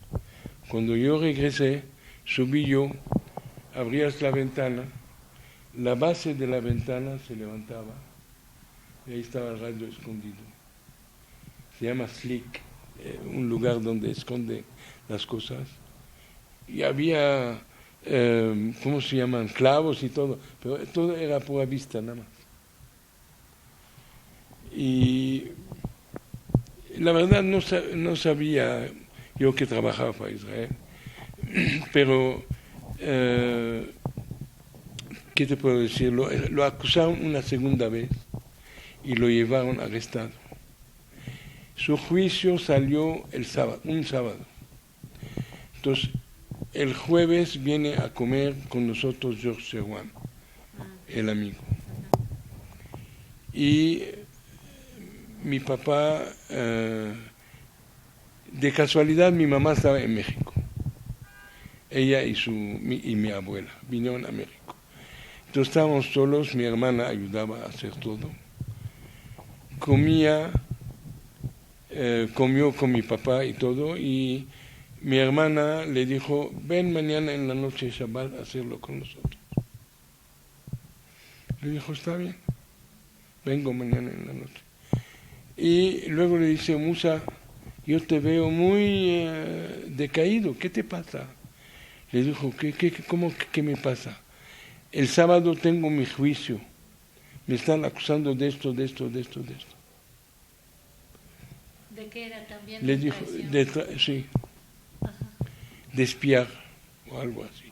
[SPEAKER 2] Cuando yo regresé, subí yo, abrías la ventana, la base de la ventana se levantaba y ahí estaba el radio escondido. Se llama Slick, un lugar donde esconde las cosas. Y había ¿cómo se llaman? Clavos y todo, pero todo era pura vista nada más. Y la verdad no sabía yo que trabajaba para Israel, pero ¿qué te puedo decir? Lo acusaron una segunda vez y lo llevaron arrestado. Su juicio salió un sábado. Entonces, el jueves viene a comer con nosotros George Serwan, el amigo. Y mi papá, de casualidad, mi mamá estaba en México. Ella y mi abuela vinieron a México. Entonces estábamos solos, mi hermana ayudaba a hacer todo. Comió con mi papá y todo, y mi hermana le dijo, ven mañana en la noche de Shabbat a hacerlo con nosotros. Le dijo, está bien, vengo mañana en la noche. Y luego le dice, Musa, yo te veo muy decaído, ¿qué te pasa? Le dijo, ¿qué me pasa? El sábado tengo mi juicio, me están acusando de esto.
[SPEAKER 1] ¿De qué era también?
[SPEAKER 2] Le dijo, sí, ajá, de espiar o algo así.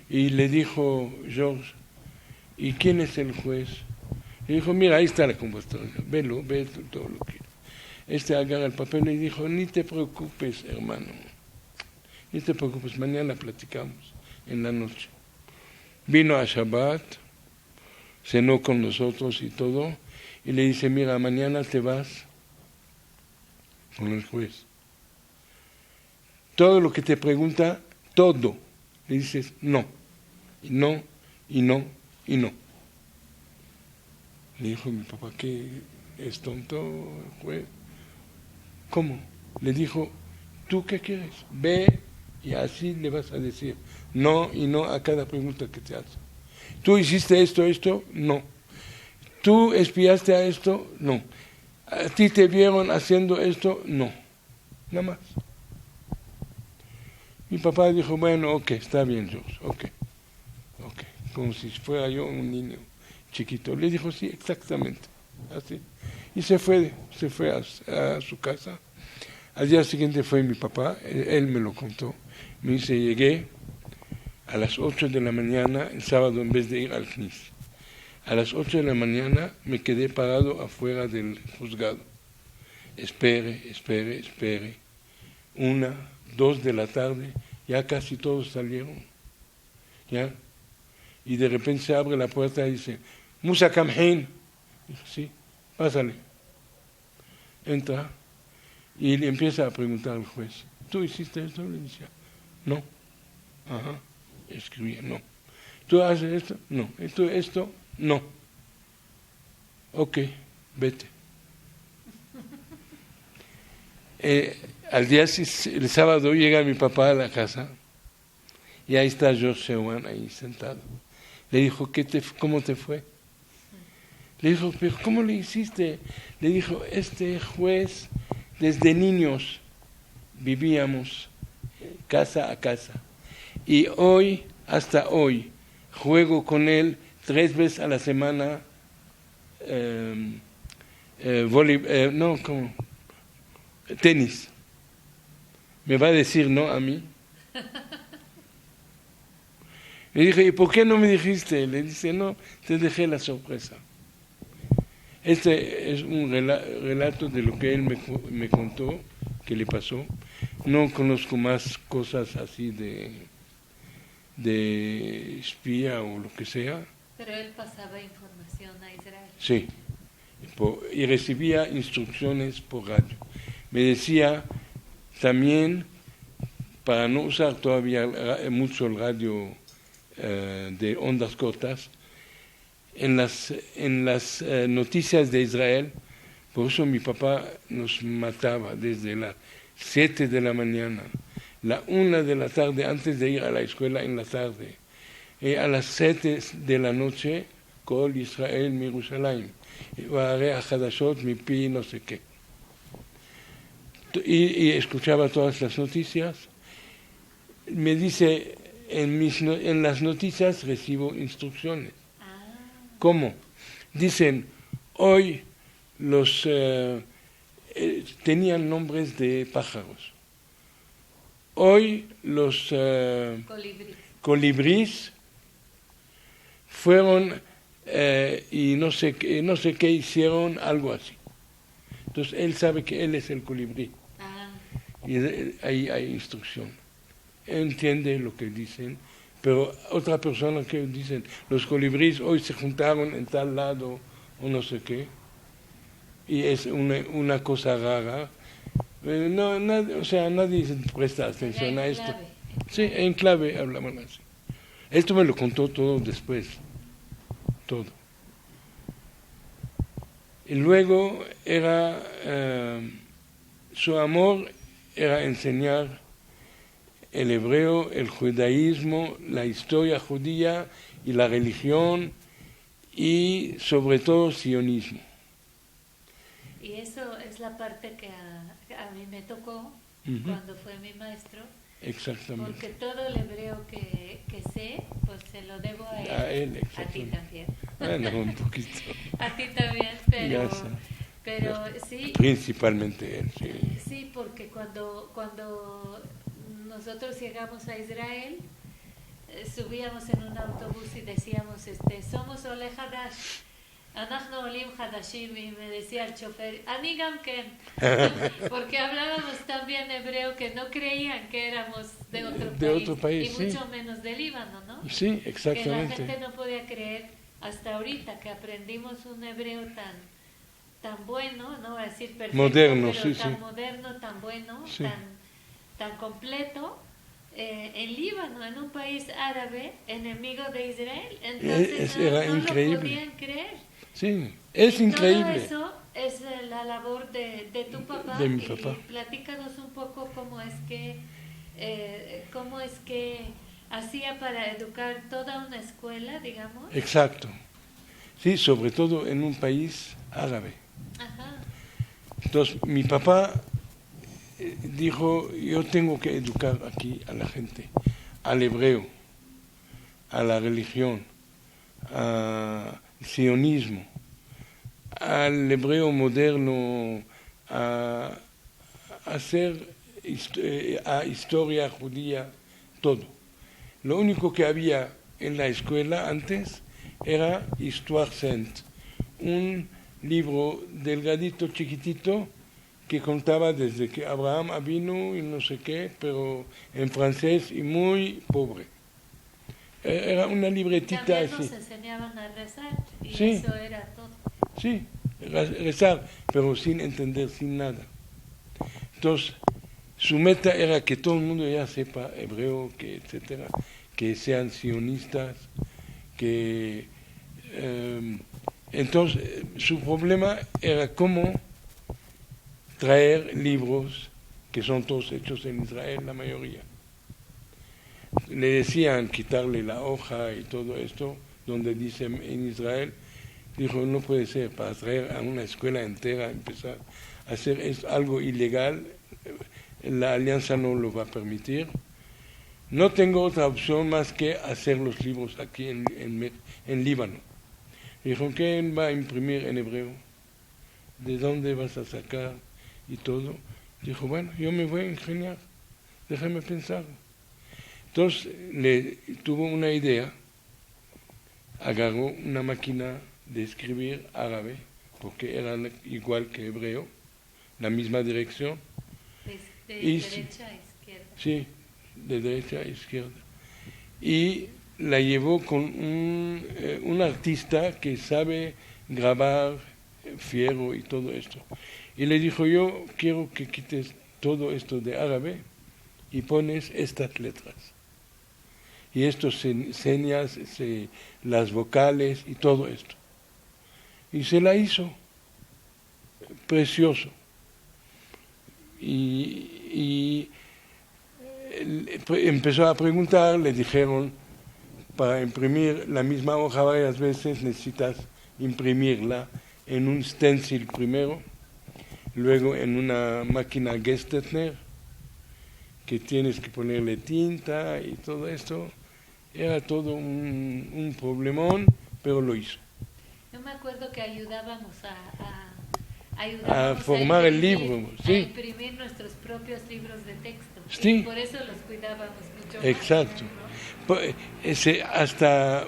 [SPEAKER 2] Y le dijo George, ¿y quién es el juez? Le dijo, mira, ahí está la convocatoria, ve todo lo que... agarra el papel y dijo, ni te preocupes, hermano, ni te preocupes, mañana platicamos en la noche. Vino a Shabbat, cenó con nosotros y todo, y le dice, mira, mañana te vas con el juez. Todo lo que te pregunta, todo, le dices no, y no, y no, y no. Le dijo mi papá, ¿qué es tonto el juez? ¿Cómo? Le dijo, ¿tú qué quieres? Ve y así le vas a decir no y no a cada pregunta que te hace. ¿Tú hiciste esto? No. ¿Tú espiaste a esto? No. ¿A ti te vieron haciendo esto? No. Nada más. Mi papá dijo, bueno, ok, está bien, George, ok. Como si fuera yo un niño chiquito. Le dijo, sí, exactamente, así. Y se fue a su casa. Al día siguiente fue mi papá, él me lo contó. Me dice, llegué a las 8 de la mañana, el sábado, en vez de ir al CNIS. A las 8 de la mañana me quedé parado afuera del juzgado. Espere. 1, 2 de la tarde, ya casi todos salieron. ¿Ya? Y de repente se abre la puerta y dice, Musa Kamhin. Dijo, sí, pásale. Entra y le empieza a preguntar al juez, ¿tú hiciste esto? Le decía, no. Ajá, escribía, no. ¿Tú haces esto? No. ¿Esto? No. Ok, vete. El sábado llega mi papá a la casa y ahí está George Serwan ahí sentado. Le dijo, ¿cómo te fue? Le dijo, ¿pero cómo le hiciste? Le dijo, este juez, desde niños vivíamos casa a casa. Y hasta hoy, juego con él 3 veces a la semana tenis. ¿Me va a decir no a mí? Le dije, ¿y por qué no me dijiste? Le dice, no, te dejé la sorpresa. Este es un relato de lo que él me contó, que le pasó. No conozco más cosas así de espía o lo que sea.
[SPEAKER 1] Pero él pasaba información a Israel.
[SPEAKER 2] Sí, y recibía instrucciones por radio. Me decía también, para no usar todavía mucho el radio de ondas cortas, en las noticias de Israel, por eso mi papá nos mataba desde las 7 de la mañana, la 1 de la tarde, antes de ir a la escuela en la tarde, y a las 7 de la noche, Kol Israel mi Yerushalayim, Va'arei Hadashot mi pi no sé qué. Y escuchaba todas las noticias. Me dice, en las noticias recibo instrucciones.
[SPEAKER 1] Ah,
[SPEAKER 2] ¿Cómo? Dicen, hoy tenían nombres de pájaros. Hoy los colibríes fueron y no sé qué hicieron, algo así. Entonces él sabe que él es el colibrí.
[SPEAKER 1] ah,
[SPEAKER 2] Y ahí hay instrucción. Entiende lo que dicen, pero otra persona que dicen, los colibríes hoy se juntaron en tal lado o no sé qué, y es una cosa rara. O sea, nadie presta atención a esto. Sí, en clave hablaban así. Esto me lo contó todo después, todo. Y luego su amor era enseñar el hebreo, el judaísmo, la historia judía y la religión y sobre todo sionismo.
[SPEAKER 1] y eso es la parte que a mí me tocó cuando fue mi maestro.
[SPEAKER 2] Exactamente.
[SPEAKER 1] Porque todo el hebreo que sé, pues se lo debo a él.
[SPEAKER 2] A él,
[SPEAKER 1] a ti también.
[SPEAKER 2] Bueno, un poquito.
[SPEAKER 1] A ti también, pero sí.
[SPEAKER 2] Principalmente él, sí.
[SPEAKER 1] Sí, porque cuando nosotros llegamos a Israel, subíamos en un autobús y decíamos, somos Ole Hadash. אנחנו עולים חדשים, y me decía el chofer, אני גם כן, porque hablábamos tan bien hebreo que no creían que éramos de otro país, y mucho menos de Líbano, ¿no?
[SPEAKER 2] Sí, exactamente.
[SPEAKER 1] Que la gente no podía creer hasta ahorita que aprendimos un hebreo tan bueno, no voy a decir perfecto,
[SPEAKER 2] moderno,
[SPEAKER 1] pero
[SPEAKER 2] sí,
[SPEAKER 1] tan
[SPEAKER 2] sí.
[SPEAKER 1] moderno, tan bueno,
[SPEAKER 2] Sí.
[SPEAKER 1] tan completo. En Líbano, en un país árabe, enemigo de Israel, entonces
[SPEAKER 2] era
[SPEAKER 1] no
[SPEAKER 2] increíble.
[SPEAKER 1] lo podían creer.
[SPEAKER 2] Sí, es increíble.
[SPEAKER 1] Todo eso es la labor de tu papá.
[SPEAKER 2] De mi papá.
[SPEAKER 1] Y platícanos un poco cómo es que hacía para educar toda una escuela, digamos.
[SPEAKER 2] Exacto. Sí, sobre todo en un país árabe.
[SPEAKER 1] Ajá.
[SPEAKER 2] Entonces, mi papá dijo, yo tengo que educar aquí a la gente, al hebreo, a la religión, al sionismo, al hebreo moderno, a hacer a historia judía, todo. Lo único que había en la escuela antes era Histoire Sainte, un libro delgadito, chiquitito, que contaba desde que Abraham vino y no sé qué, pero en francés y muy pobre. Era una libretita
[SPEAKER 1] También
[SPEAKER 2] así.
[SPEAKER 1] nos enseñaban a rezar y
[SPEAKER 2] Sí.
[SPEAKER 1] eso era todo.
[SPEAKER 2] Sí, rezar, pero sin entender, sin nada. Entonces, su meta era que todo el mundo ya sepa hebreo, que etcétera, que sean sionistas, que entonces su problema era cómo traer libros que son todos hechos en Israel, la mayoría. Le decían quitarle la hoja y todo esto, donde dice en Israel. Dijo, no puede ser, para traer a una escuela entera, empezar a hacer algo ilegal, la alianza no lo va a permitir. No tengo otra opción más que hacer los libros aquí en Líbano. Dijo, ¿quién va a imprimir en hebreo? ¿De dónde vas a sacar? Y todo. Dijo, bueno, yo me voy a ingeniar, déjame pensar. Entonces tuvo una idea, agarró una máquina de escribir árabe, porque eran igual que hebreo, la misma dirección.
[SPEAKER 1] De derecha a izquierda.
[SPEAKER 2] Sí, de derecha a izquierda. Y la llevó con un artista que sabe grabar fierro y todo esto. Y le dijo, yo quiero que quites todo esto de árabe y pones estas letras. Y estos señas, las vocales y todo esto. Y se la hizo. Precioso. Y empezó a preguntar, le dijeron, para imprimir la misma hoja varias veces necesitas imprimirla en un stencil primero, luego en una máquina Gestetner, que tienes que ponerle tinta y todo esto. Era todo un problemón, pero lo hizo.
[SPEAKER 1] Yo me acuerdo que ayudábamos
[SPEAKER 2] A formar el libro,
[SPEAKER 1] a
[SPEAKER 2] sí.
[SPEAKER 1] imprimir nuestros propios libros de texto.
[SPEAKER 2] Sí.
[SPEAKER 1] Y por eso los cuidábamos mucho más,
[SPEAKER 2] Exacto.
[SPEAKER 1] ¿no?
[SPEAKER 2] Hasta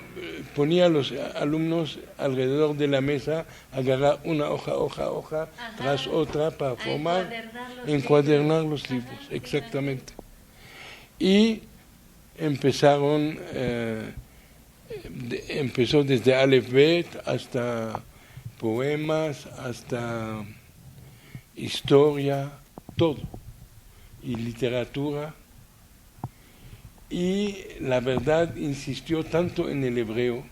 [SPEAKER 2] ponía a los alumnos alrededor de la mesa, agarrar una hoja
[SPEAKER 1] Ajá.
[SPEAKER 2] tras otra para formar,
[SPEAKER 1] encuadernar
[SPEAKER 2] los libros,
[SPEAKER 1] Ajá, sí,
[SPEAKER 2] exactamente. Y empezaron, empezó desde Aleph Bet hasta poemas, hasta historia, todo, y literatura. Y la verdad insistió tanto en el hebreo,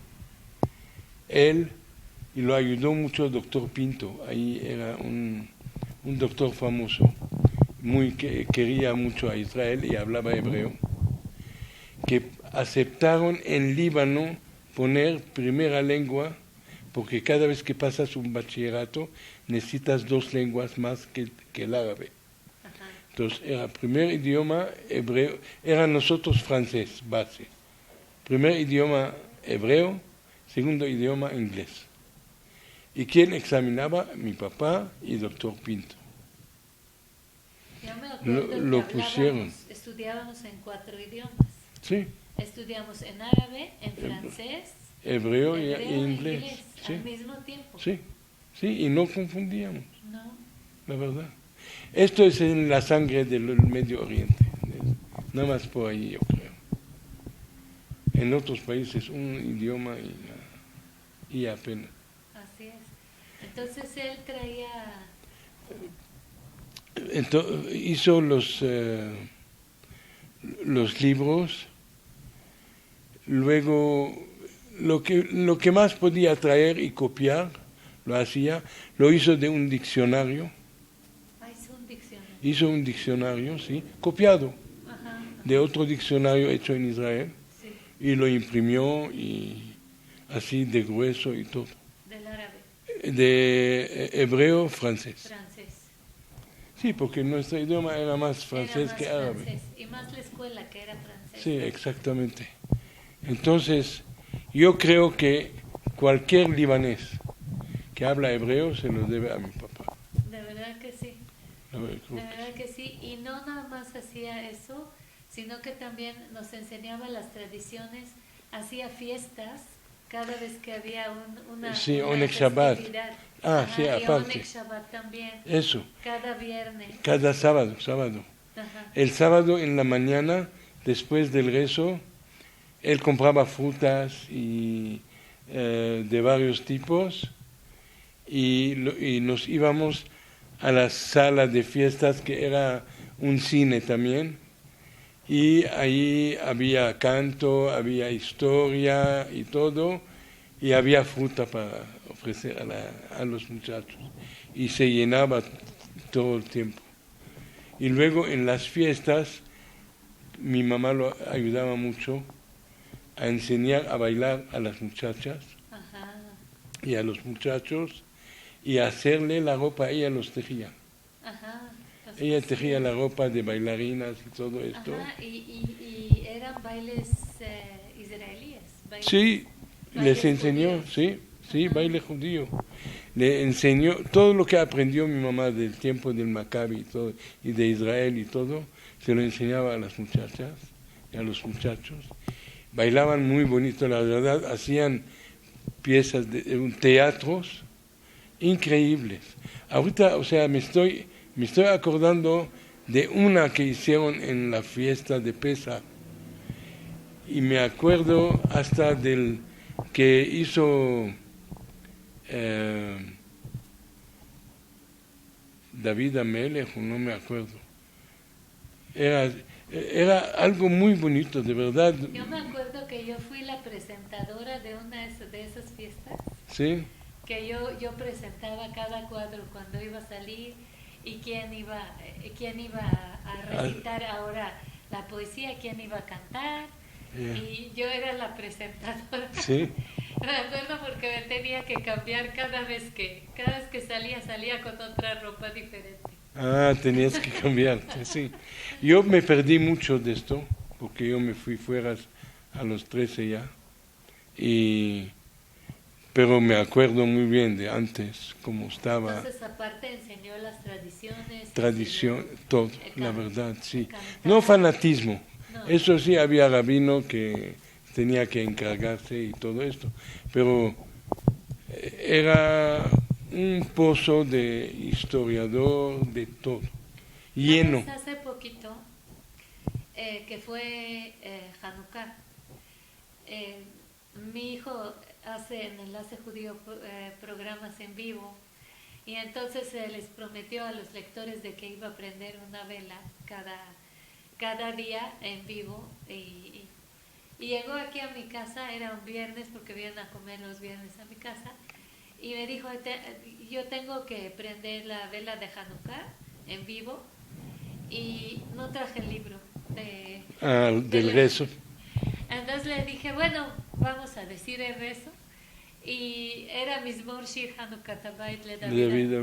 [SPEAKER 2] él, y lo ayudó mucho el doctor Pinto, ahí era un doctor famoso, que quería mucho a Israel y hablaba hebreo, que aceptaron en Líbano poner primera lengua, porque cada vez que pasas un bachillerato necesitas 2 lenguas más que el árabe. Entonces, era primer idioma hebreo, era nosotros francés, base. Primer idioma hebreo, segundo idioma inglés. ¿Y quién examinaba? Mi papá y el doctor Pinto.
[SPEAKER 1] Yo me acuerdo
[SPEAKER 2] Lo
[SPEAKER 1] que
[SPEAKER 2] pusieron.
[SPEAKER 1] estudiábamos en 4 idiomas.
[SPEAKER 2] Sí,
[SPEAKER 1] Estudiamos en árabe, en francés,
[SPEAKER 2] hebreo y
[SPEAKER 1] e
[SPEAKER 2] inglés. Sí,
[SPEAKER 1] al mismo tiempo.
[SPEAKER 2] sí, sí, y no confundíamos,
[SPEAKER 1] No,
[SPEAKER 2] la verdad. Esto es en la sangre del Medio Oriente, nada más por ahí yo creo. En otros países un idioma y apenas.
[SPEAKER 1] así es. Entonces él traía...
[SPEAKER 2] Entonces, hizo los libros, luego lo que más podía traer y copiar, lo hacía, lo hizo de un diccionario. Hizo un diccionario, sí, copiado de otro diccionario hecho en Israel,
[SPEAKER 1] Sí,
[SPEAKER 2] y lo imprimió y así de grueso y todo.
[SPEAKER 1] del árabe,
[SPEAKER 2] De hebreo, francés.
[SPEAKER 1] francés.
[SPEAKER 2] Sí, porque nuestro idioma era más francés
[SPEAKER 1] Era más
[SPEAKER 2] que árabe.
[SPEAKER 1] francés, y más la escuela que era francés.
[SPEAKER 2] Sí, exactamente. Entonces, yo creo que cualquier libanés que habla hebreo se lo debe a mi papá.
[SPEAKER 1] De verdad que sí.
[SPEAKER 2] A ver,
[SPEAKER 1] De
[SPEAKER 2] creo que
[SPEAKER 1] verdad que sí, y no nada más hacía eso, sino que también nos enseñaba las tradiciones, hacía fiestas cada vez que había una
[SPEAKER 2] Sí, Oneg Shabbat.
[SPEAKER 1] festividad.
[SPEAKER 2] Sí,
[SPEAKER 1] y
[SPEAKER 2] aparte.
[SPEAKER 1] Oneg Shabbat también,
[SPEAKER 2] Eso,
[SPEAKER 1] cada viernes.
[SPEAKER 2] cada sábado.
[SPEAKER 1] Ajá.
[SPEAKER 2] El sábado en la mañana, después del rezo, él compraba frutas y de varios tipos y nos íbamos a la sala de fiestas que era un cine también, y ahí había canto, había historia y todo, y había fruta para ofrecer a los muchachos, y se llenaba todo el tiempo. Y luego en las fiestas mi mamá lo ayudaba mucho a enseñar a bailar a las muchachas
[SPEAKER 1] Ajá.
[SPEAKER 2] y a los muchachos, y a hacerle la ropa, ella los tejía.
[SPEAKER 1] Ajá. Los
[SPEAKER 2] Ella
[SPEAKER 1] vestidos.
[SPEAKER 2] tejía la ropa de bailarinas y todo esto.
[SPEAKER 1] Ajá. Y eran bailes israelíes.
[SPEAKER 2] Sí,
[SPEAKER 1] bailes
[SPEAKER 2] les enseñó,
[SPEAKER 1] judíos.
[SPEAKER 2] sí, baile judío. Le enseñó todo lo que aprendió mi mamá del tiempo del Maccabi y todo, y de Israel y todo, se lo enseñaba a las muchachas y a los muchachos. Bailaban muy bonito, la verdad, hacían piezas de teatros increíbles. Ahorita, o sea, me estoy acordando de una que hicieron en la fiesta de Pesach, y me acuerdo hasta del que hizo David Amelech, no me acuerdo. Era algo muy bonito, de verdad.
[SPEAKER 1] Yo me acuerdo que yo fui la presentadora de una de esas fiestas,
[SPEAKER 2] Sí,
[SPEAKER 1] que yo presentaba cada cuadro cuando iba a salir y quién iba a recitar ahora la poesía, quién iba a cantar, y yo era la presentadora.
[SPEAKER 2] sí.
[SPEAKER 1] Me acuerdo porque me tenía que cambiar cada vez que salía con otra ropa diferente.
[SPEAKER 2] Ah, tenías que cambiarte, sí. Yo me perdí mucho de esto, porque yo me fui fuera a los 13 ya, pero me acuerdo muy bien de antes, cómo estaba.
[SPEAKER 1] Entonces, aparte, enseñó las tradiciones.
[SPEAKER 2] Tradición, todo, la
[SPEAKER 1] can-
[SPEAKER 2] verdad, sí.
[SPEAKER 1] cantar.
[SPEAKER 2] No fanatismo,
[SPEAKER 1] No.
[SPEAKER 2] eso sí había rabino que tenía que encargarse y todo esto, pero era un pozo de historiador, de todo, lleno.
[SPEAKER 1] ¿Sabes? Hace poquito, que fue Hanukkah, eh, mi hijo hace en Enlace Judío programas en vivo y entonces se les prometió a los lectores de que iba a prender una vela cada día en vivo y llegó aquí a mi casa, era un viernes porque vienen a comer los viernes a mi casa y me dijo, yo tengo que prender la vela de Hanukkah en vivo y no traje el libro
[SPEAKER 2] Del rezo.
[SPEAKER 1] Entonces le dije, bueno, vamos a decir el rezo. Y era Mizmor Shir Hanukkah Tabayit le David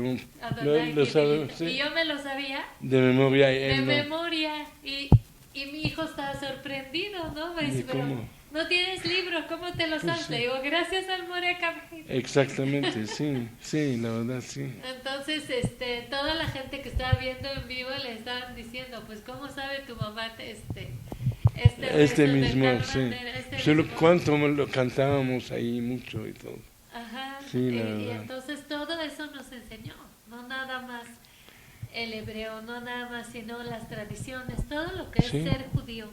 [SPEAKER 1] Adonai
[SPEAKER 2] lo sabemos, sí.
[SPEAKER 1] Y yo me lo sabía
[SPEAKER 2] De memoria.
[SPEAKER 1] de memoria. Y mi hijo estaba sorprendido, ¿no? Me dice, pero no tienes libro, ¿cómo te lo sabes? Le digo, gracias al Moreka.
[SPEAKER 2] Exactamente, sí, la verdad, sí.
[SPEAKER 1] Entonces, toda la gente que estaba viendo en vivo le estaban diciendo, pues, ¿cómo sabe tu mamá
[SPEAKER 2] este mismo, sí. Solo
[SPEAKER 1] mismo?
[SPEAKER 2] cuánto lo cantábamos ahí mucho y todo.
[SPEAKER 1] Ajá,
[SPEAKER 2] sí,
[SPEAKER 1] y entonces todo eso nos enseñó, no nada más el hebreo, no nada más sino las tradiciones, todo lo que es ser judío,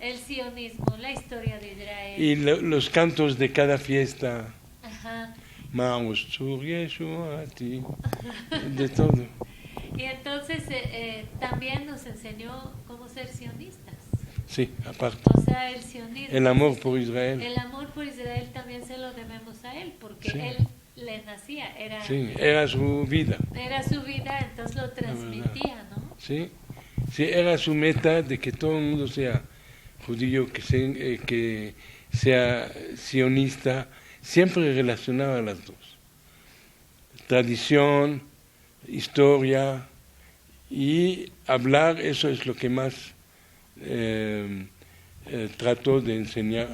[SPEAKER 1] el sionismo, la historia de Israel.
[SPEAKER 2] Y los cantos de cada fiesta.
[SPEAKER 1] Ajá.
[SPEAKER 2] De todo.
[SPEAKER 1] Y entonces también nos enseñó cómo ser sionistas.
[SPEAKER 2] Sí, aparte.
[SPEAKER 1] O sea, el sionismo.
[SPEAKER 2] El amor por Israel.
[SPEAKER 1] El amor por Israel también se lo debemos a él, porque él le nacía,
[SPEAKER 2] era su vida.
[SPEAKER 1] Era su vida, entonces lo transmitía, ¿no?
[SPEAKER 2] Sí, era su meta de que todo el mundo sea judío, que sea sionista, siempre relacionaba las dos. Tradición, historia y hablar, eso es lo que más trató de enseñar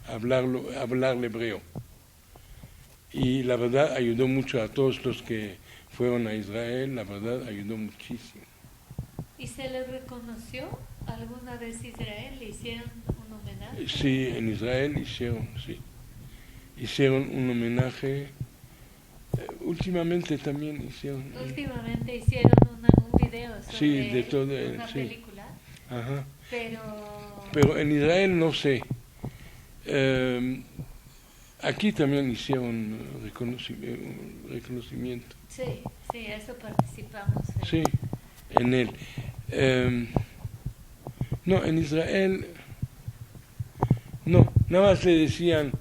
[SPEAKER 2] a hablar hebreo. Y la verdad ayudó mucho a todos los que fueron a Israel, la verdad ayudó muchísimo.
[SPEAKER 1] ¿Y se le reconoció alguna vez Israel? ¿Le hicieron un homenaje?
[SPEAKER 2] Sí, en Israel hicieron un homenaje. Últimamente también hicieron.
[SPEAKER 1] Últimamente hicieron un video sobre
[SPEAKER 2] de todo,
[SPEAKER 1] una película.
[SPEAKER 2] Ajá.
[SPEAKER 1] Pero
[SPEAKER 2] en Israel no sé. Aquí también hicieron reconocimiento.
[SPEAKER 1] Sí, eso participamos.
[SPEAKER 2] Sí, en él. No, en Israel no, nada más le decían,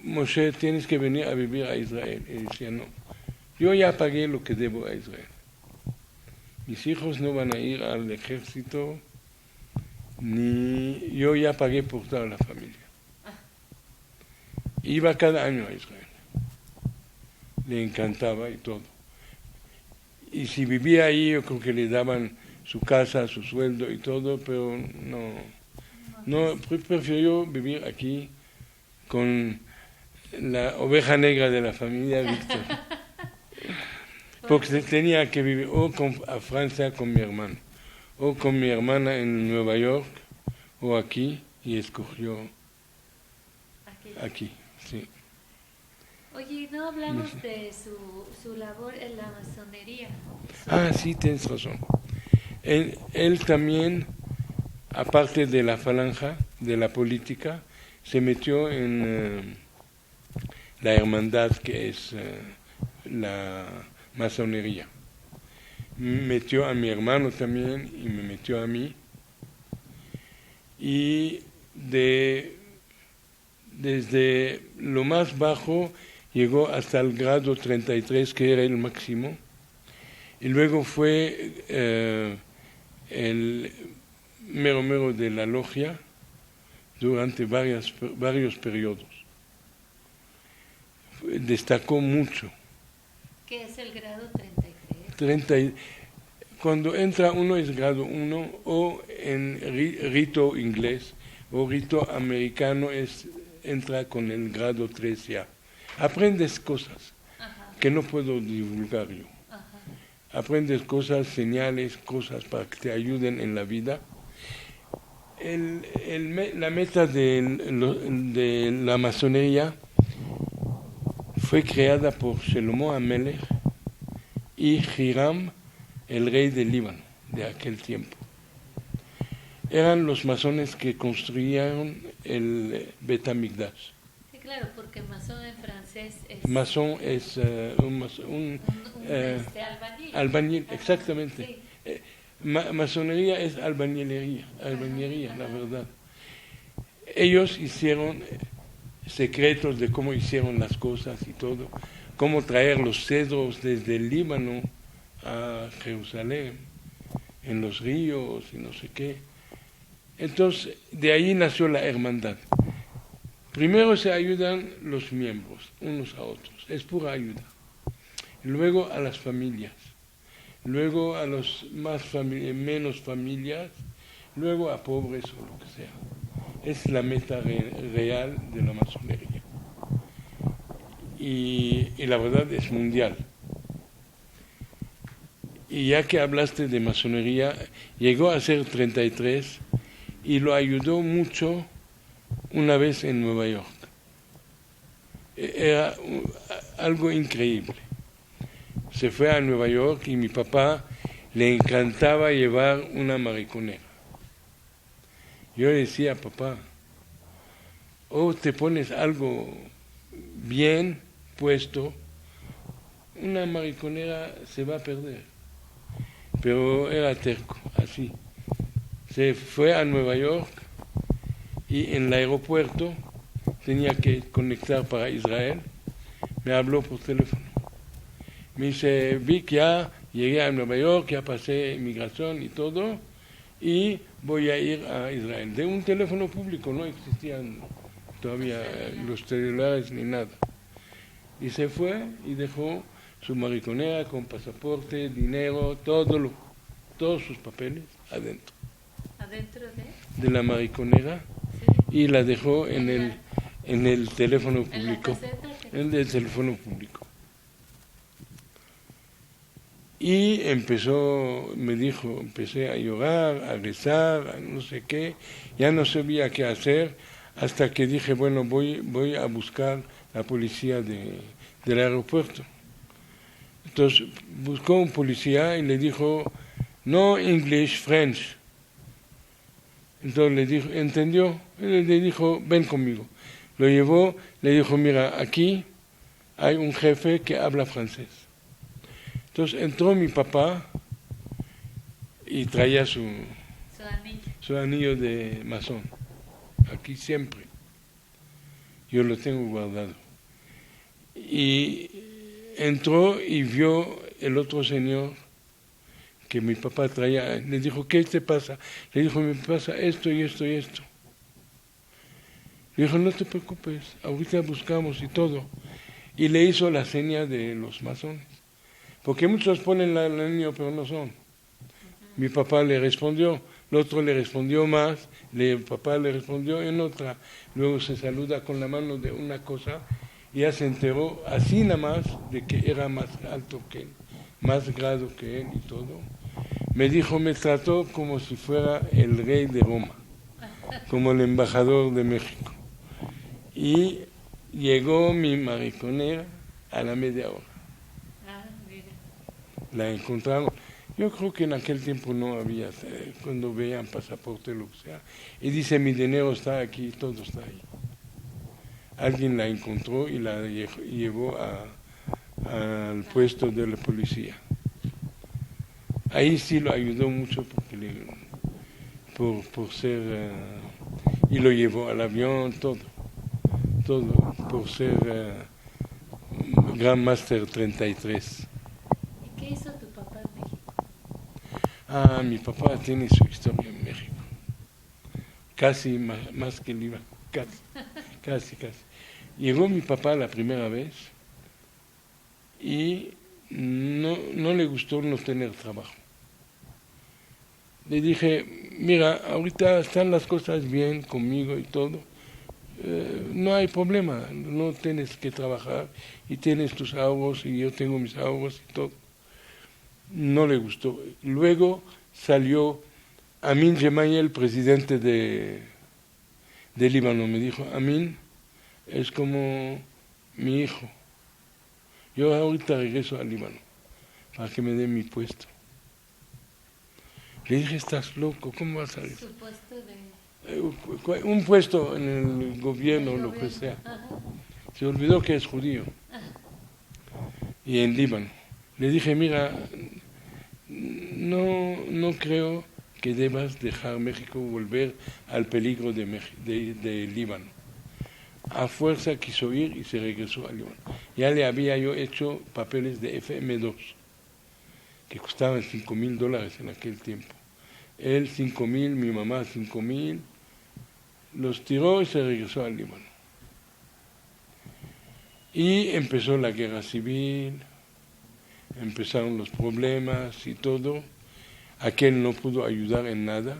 [SPEAKER 2] Moshe, tienes que venir a vivir a Israel. Y decía, no, yo ya pagué lo que debo a Israel. Mis hijos no van a ir al ejército, ni yo ya pagué por toda la familia. Iba cada año a Israel. Le encantaba y todo. Y si vivía ahí, yo creo que le daban su casa, su sueldo y todo, pero no prefirió vivir aquí con la oveja negra de la familia Víctor. Porque tenía que vivir o a Francia con mi hermano, o con mi hermana en Nueva York, o aquí, y escogió aquí, sí.
[SPEAKER 1] Oye, no hablamos de su labor en la masonería.
[SPEAKER 2] Sí, tienes razón. Él también, aparte de la falange, de la política, se metió en la hermandad que es la masonería. Metió a mi hermano también y me metió a mí. Y desde lo más bajo llegó hasta el grado 33, que era el máximo, y luego fue el mero de la logia durante varios periodos. Destacó mucho.
[SPEAKER 1] ¿Qué es el grado 33?
[SPEAKER 2] Cuando entra uno es grado 1 o en rito inglés o rito americano entra con el grado 3 ya. Aprendes cosas que no puedo divulgar yo. Aprendes cosas, señales, cosas para que te ayuden en la vida. La meta de la masonería fue creada por Shlomo HaMelech y Hiram, el rey del Líbano de aquel tiempo. Eran los masones que construyeron el Bet HaMikdash.
[SPEAKER 1] Sí, claro, porque masón en francés es...
[SPEAKER 2] Masón es
[SPEAKER 1] albañil.
[SPEAKER 2] Albañil, exactamente.
[SPEAKER 1] Sí.
[SPEAKER 2] Masonería es albañilería, la verdad. Ellos hicieron secretos de cómo hicieron las cosas y todo, cómo traer los cedros desde el Líbano a Jerusalén, en los ríos y no sé qué. Entonces, de ahí nació la hermandad. Primero se ayudan los miembros, unos a otros, es pura ayuda. Luego a las familias, luego a los menos familias, luego a pobres o lo que sea. Es la meta real de la masonería. Y la verdad es mundial. Y ya que hablaste de masonería, llegó a ser 33 y lo ayudó mucho una vez en Nueva York. Era algo increíble. Se fue a Nueva York y mi papá le encantaba llevar una mariconera. Yo le decía, papá, o te pones algo bien puesto, una mariconera se va a perder. Pero era terco, así. Se fue a Nueva York y en el aeropuerto tenía que conectar para Israel. Me habló por teléfono. Me dice, Vic, ya llegué a Nueva York, ya pasé inmigración y todo, y voy a ir a Israel. De un teléfono público, no existían todavía los celulares ni nada. Y se fue y dejó su mariconera con pasaporte, dinero, todos sus papeles adentro.
[SPEAKER 1] ¿Adentro
[SPEAKER 2] de la mariconera? Sí. Y la dejó en el teléfono público. En el teléfono público. Y empecé a llorar, a rezar, a no sé qué, ya no sabía qué hacer, hasta que dije, bueno, voy a buscar la policía del aeropuerto. Entonces buscó un policía y le dijo, no English, French. Entonces le dijo, ¿entendió? Él le dijo, ven conmigo. Lo llevó, le dijo, mira, aquí hay un jefe que habla francés. Entonces entró mi papá y traía su anillo de masón. Aquí siempre. Yo lo tengo guardado. Y entró y vio el otro señor que mi papá traía. Le dijo, ¿qué te pasa? Le dijo, me pasa esto y esto y esto. Le dijo, no te preocupes, ahorita buscamos y todo. Y le hizo la seña de los masones. Porque muchos ponen el anillo, pero no son. Mi papá le respondió, el otro le respondió más, el papá le respondió en otra. Luego se saluda con la mano de una cosa y ya se enteró así nada más de que era más alto que él, más grado que él y todo. Me dijo, me trató como si fuera el rey de Roma, como el embajador de México. Y llegó mi mariconera a la media hora. La encontraron. Yo creo que en aquel tiempo no había, cuando veían pasaporte, lo que sea. Y dice, mi dinero está aquí, todo está ahí. Alguien la encontró y la llevó al puesto de la policía. Ahí sí lo ayudó mucho porque por ser... y lo llevó al avión, todo, por ser Gran Master 33.
[SPEAKER 1] ¿Y qué hizo tu papá en México?
[SPEAKER 2] Mi papá tiene su historia en México. Casi más que el IVA, casi. Llegó mi papá la primera vez y no le gustó no tener trabajo. Le dije, mira, ahorita están las cosas bien conmigo y todo, no hay problema, no tienes que trabajar y tienes tus ahorros y yo tengo mis ahorros y todo. No le gustó. Luego salió Amin Gemayel, el presidente de Líbano, me dijo, Amin es como mi hijo. Yo ahorita regreso al Líbano para que me dé mi puesto. Le dije, estás loco, ¿cómo vas a ir?
[SPEAKER 1] Su puesto de...
[SPEAKER 2] Un puesto en el gobierno o lo que sea.
[SPEAKER 1] Ajá.
[SPEAKER 2] Se olvidó que es judío. Y en Líbano. Le dije, mira, no creo que debas dejar México volver al peligro de Líbano. A fuerza quiso ir y se regresó a Líbano. Ya le había yo hecho papeles de FM2, que costaban $5,000 en aquel tiempo. Él 5,000, mi mamá 5,000, los tiró y se regresó al Líbano. Y empezó la guerra civil, empezaron los problemas y todo. Aquel no pudo ayudar en nada.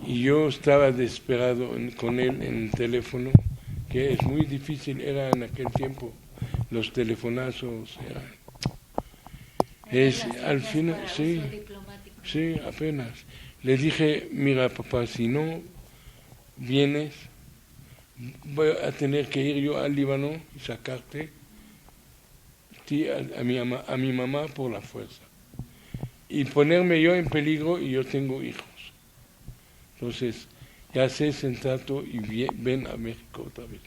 [SPEAKER 2] Y yo estaba desesperado con él en el teléfono, que es muy difícil, era en aquel tiempo, los telefonazos eran... al final, sí, apenas. Le dije, mira papá, si no vienes, voy a tener que ir yo al Líbano y sacarte a mi mamá por la fuerza. Y ponerme yo en peligro y yo tengo hijos. Entonces, ya sé sensato y ven a México otra vez.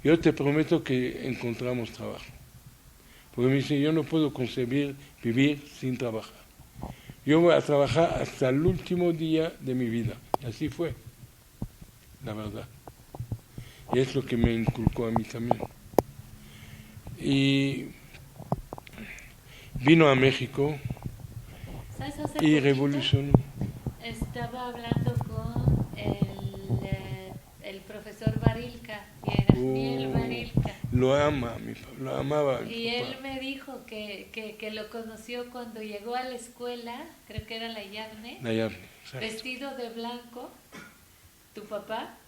[SPEAKER 2] Yo te prometo que encontramos trabajo. Porque me dice, yo no puedo concebir vivir sin trabajar. Yo voy a trabajar hasta el último día de mi vida. Y así fue, la verdad. Y es lo que me inculcó a mí también. Y vino a México y revolucionó.
[SPEAKER 1] Estaba hablando con el profesor Barilka, Yerahmiel Barilka.
[SPEAKER 2] Lo amaba.
[SPEAKER 1] Y él me dijo que lo conoció cuando llegó a la escuela, creo que era la Yavne, vestido de blanco, tu papá.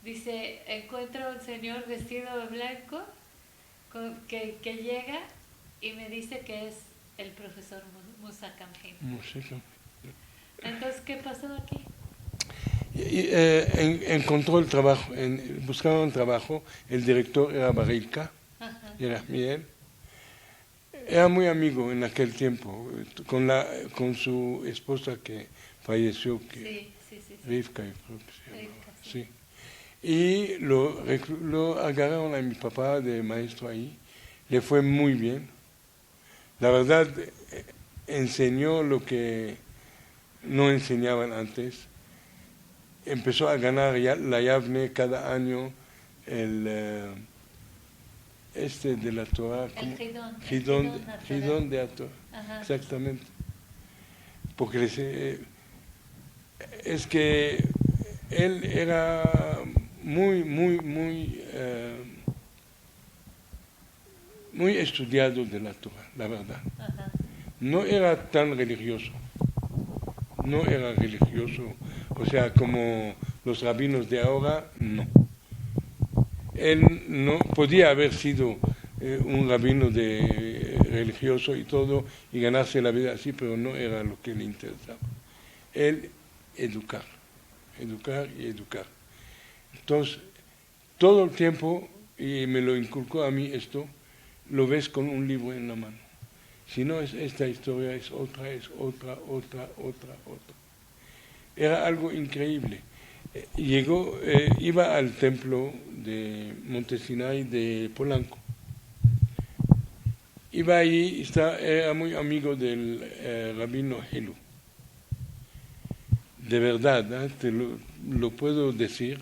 [SPEAKER 1] Dice, encuentro a un señor vestido de blanco que llega y me dice que es el profesor Musa Kamhin. Entonces, ¿qué pasó aquí?
[SPEAKER 2] Encontró el trabajo, buscaba un trabajo, el director era Barilka, era Miel. Era muy amigo en aquel tiempo, con su esposa que falleció, Rivka, creo que se llamaba. Sí. Y lo agarraron a mi papá de maestro ahí, le fue muy bien. La verdad, enseñó lo que no enseñaban antes. Empezó a ganar la Yavne cada año el de la Torah, Gidón de la Torah, exactamente. Porque es que él era muy estudiado de la Torah, la verdad. No era tan religioso. No era religioso, o sea, como los rabinos de ahora, no. Él no podía haber sido un rabino religioso y todo, y ganarse la vida así, pero no era lo que le interesaba. Él, educar y educar. Entonces, todo el tiempo, y me lo inculcó a mí esto, lo ves con un libro en la mano. Si no es esta historia, es otra. Era algo increíble. Iba al templo de Montesinay de Polanco. Iba ahí, era muy amigo del rabino Helu. De verdad, te lo puedo decir,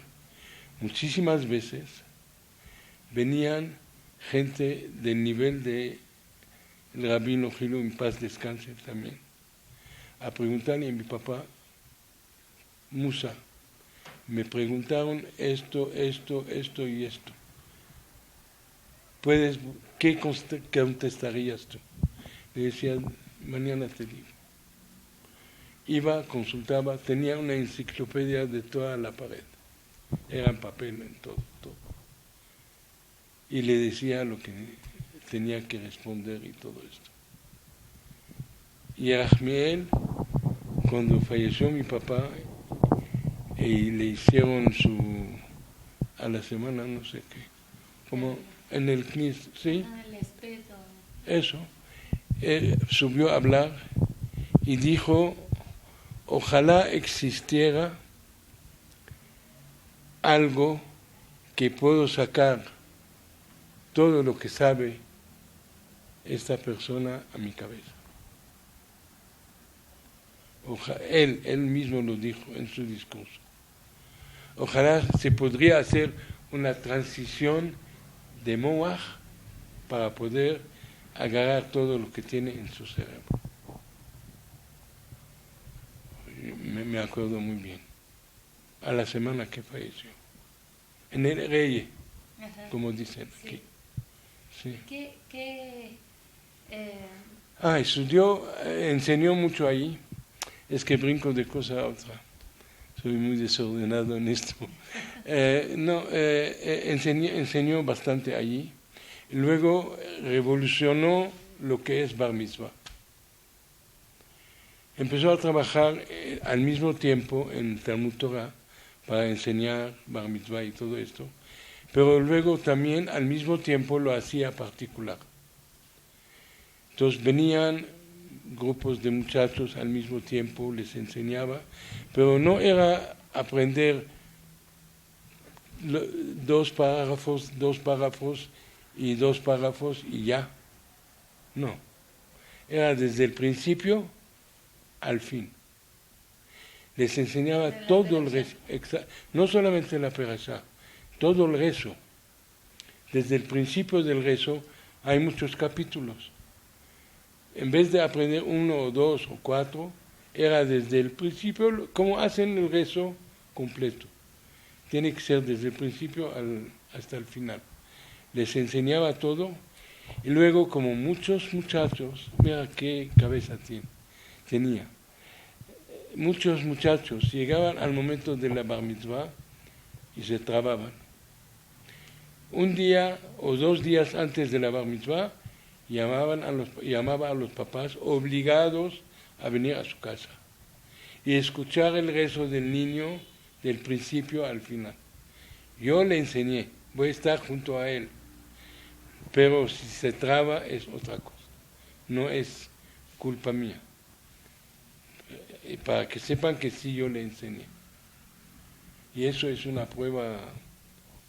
[SPEAKER 2] muchísimas veces venían gente del nivel de el rabino Helu, en paz descanse también, a preguntarle a mi papá, Musa, me preguntaron esto y esto. ¿qué contestarías tú? Le decía, mañana te digo. Iba, consultaba, tenía una enciclopedia de toda la pared. Era en papel, en todo. Y le decía lo que tenía que responder y todo esto. Y a Rahmiel, cuando falleció mi papá, y le hicieron a la semana, no sé qué, como en el CNIS, ¿sí?
[SPEAKER 1] El espejo.
[SPEAKER 2] Eso. Él subió a hablar y dijo, ojalá existiera algo que puedo sacar todo lo que sabe esta persona a mi cabeza. Él mismo lo dijo en su discurso. Ojalá se podría hacer una transición de Moach para poder agarrar todo lo que tiene en su cerebro. Me acuerdo muy bien. A la semana que falleció. En el Rey, como dicen aquí. Sí. Estudió, enseñó mucho ahí. Es que brinco de cosa a otra. Soy muy desordenado en esto. Enseñó bastante allí. Luego revolucionó lo que es Bar Mitzvah. Empezó a trabajar al mismo tiempo en Talmud Torah para enseñar Bar Mitzvah y todo esto, pero luego también al mismo tiempo lo hacía particular. Entonces venían grupos de muchachos al mismo tiempo, les enseñaba, pero no era aprender dos párrafos y dos párrafos y ya. No. Era desde el principio al fin. Les enseñaba todo el rezo, no solamente la perashá, todo el rezo. Desde el principio del rezo hay muchos capítulos. En vez de aprender 1 o 2 o 4, era desde el principio, como hacen el rezo completo. Tiene que ser desde el principio hasta el final. Les enseñaba todo, y luego, como muchos muchachos, mira qué cabeza tenía. Muchos muchachos llegaban al momento de la Bar Mitzvah y se trababan. Un día o 2 días antes de la Bar Mitzvah, llamaba a los papás obligados a venir a su casa y escuchar el rezo del niño del principio al final. Yo le enseñé, voy a estar junto a él, pero si se traba es otra cosa, no es culpa mía. Para que sepan que sí yo le enseñé. Y eso es una prueba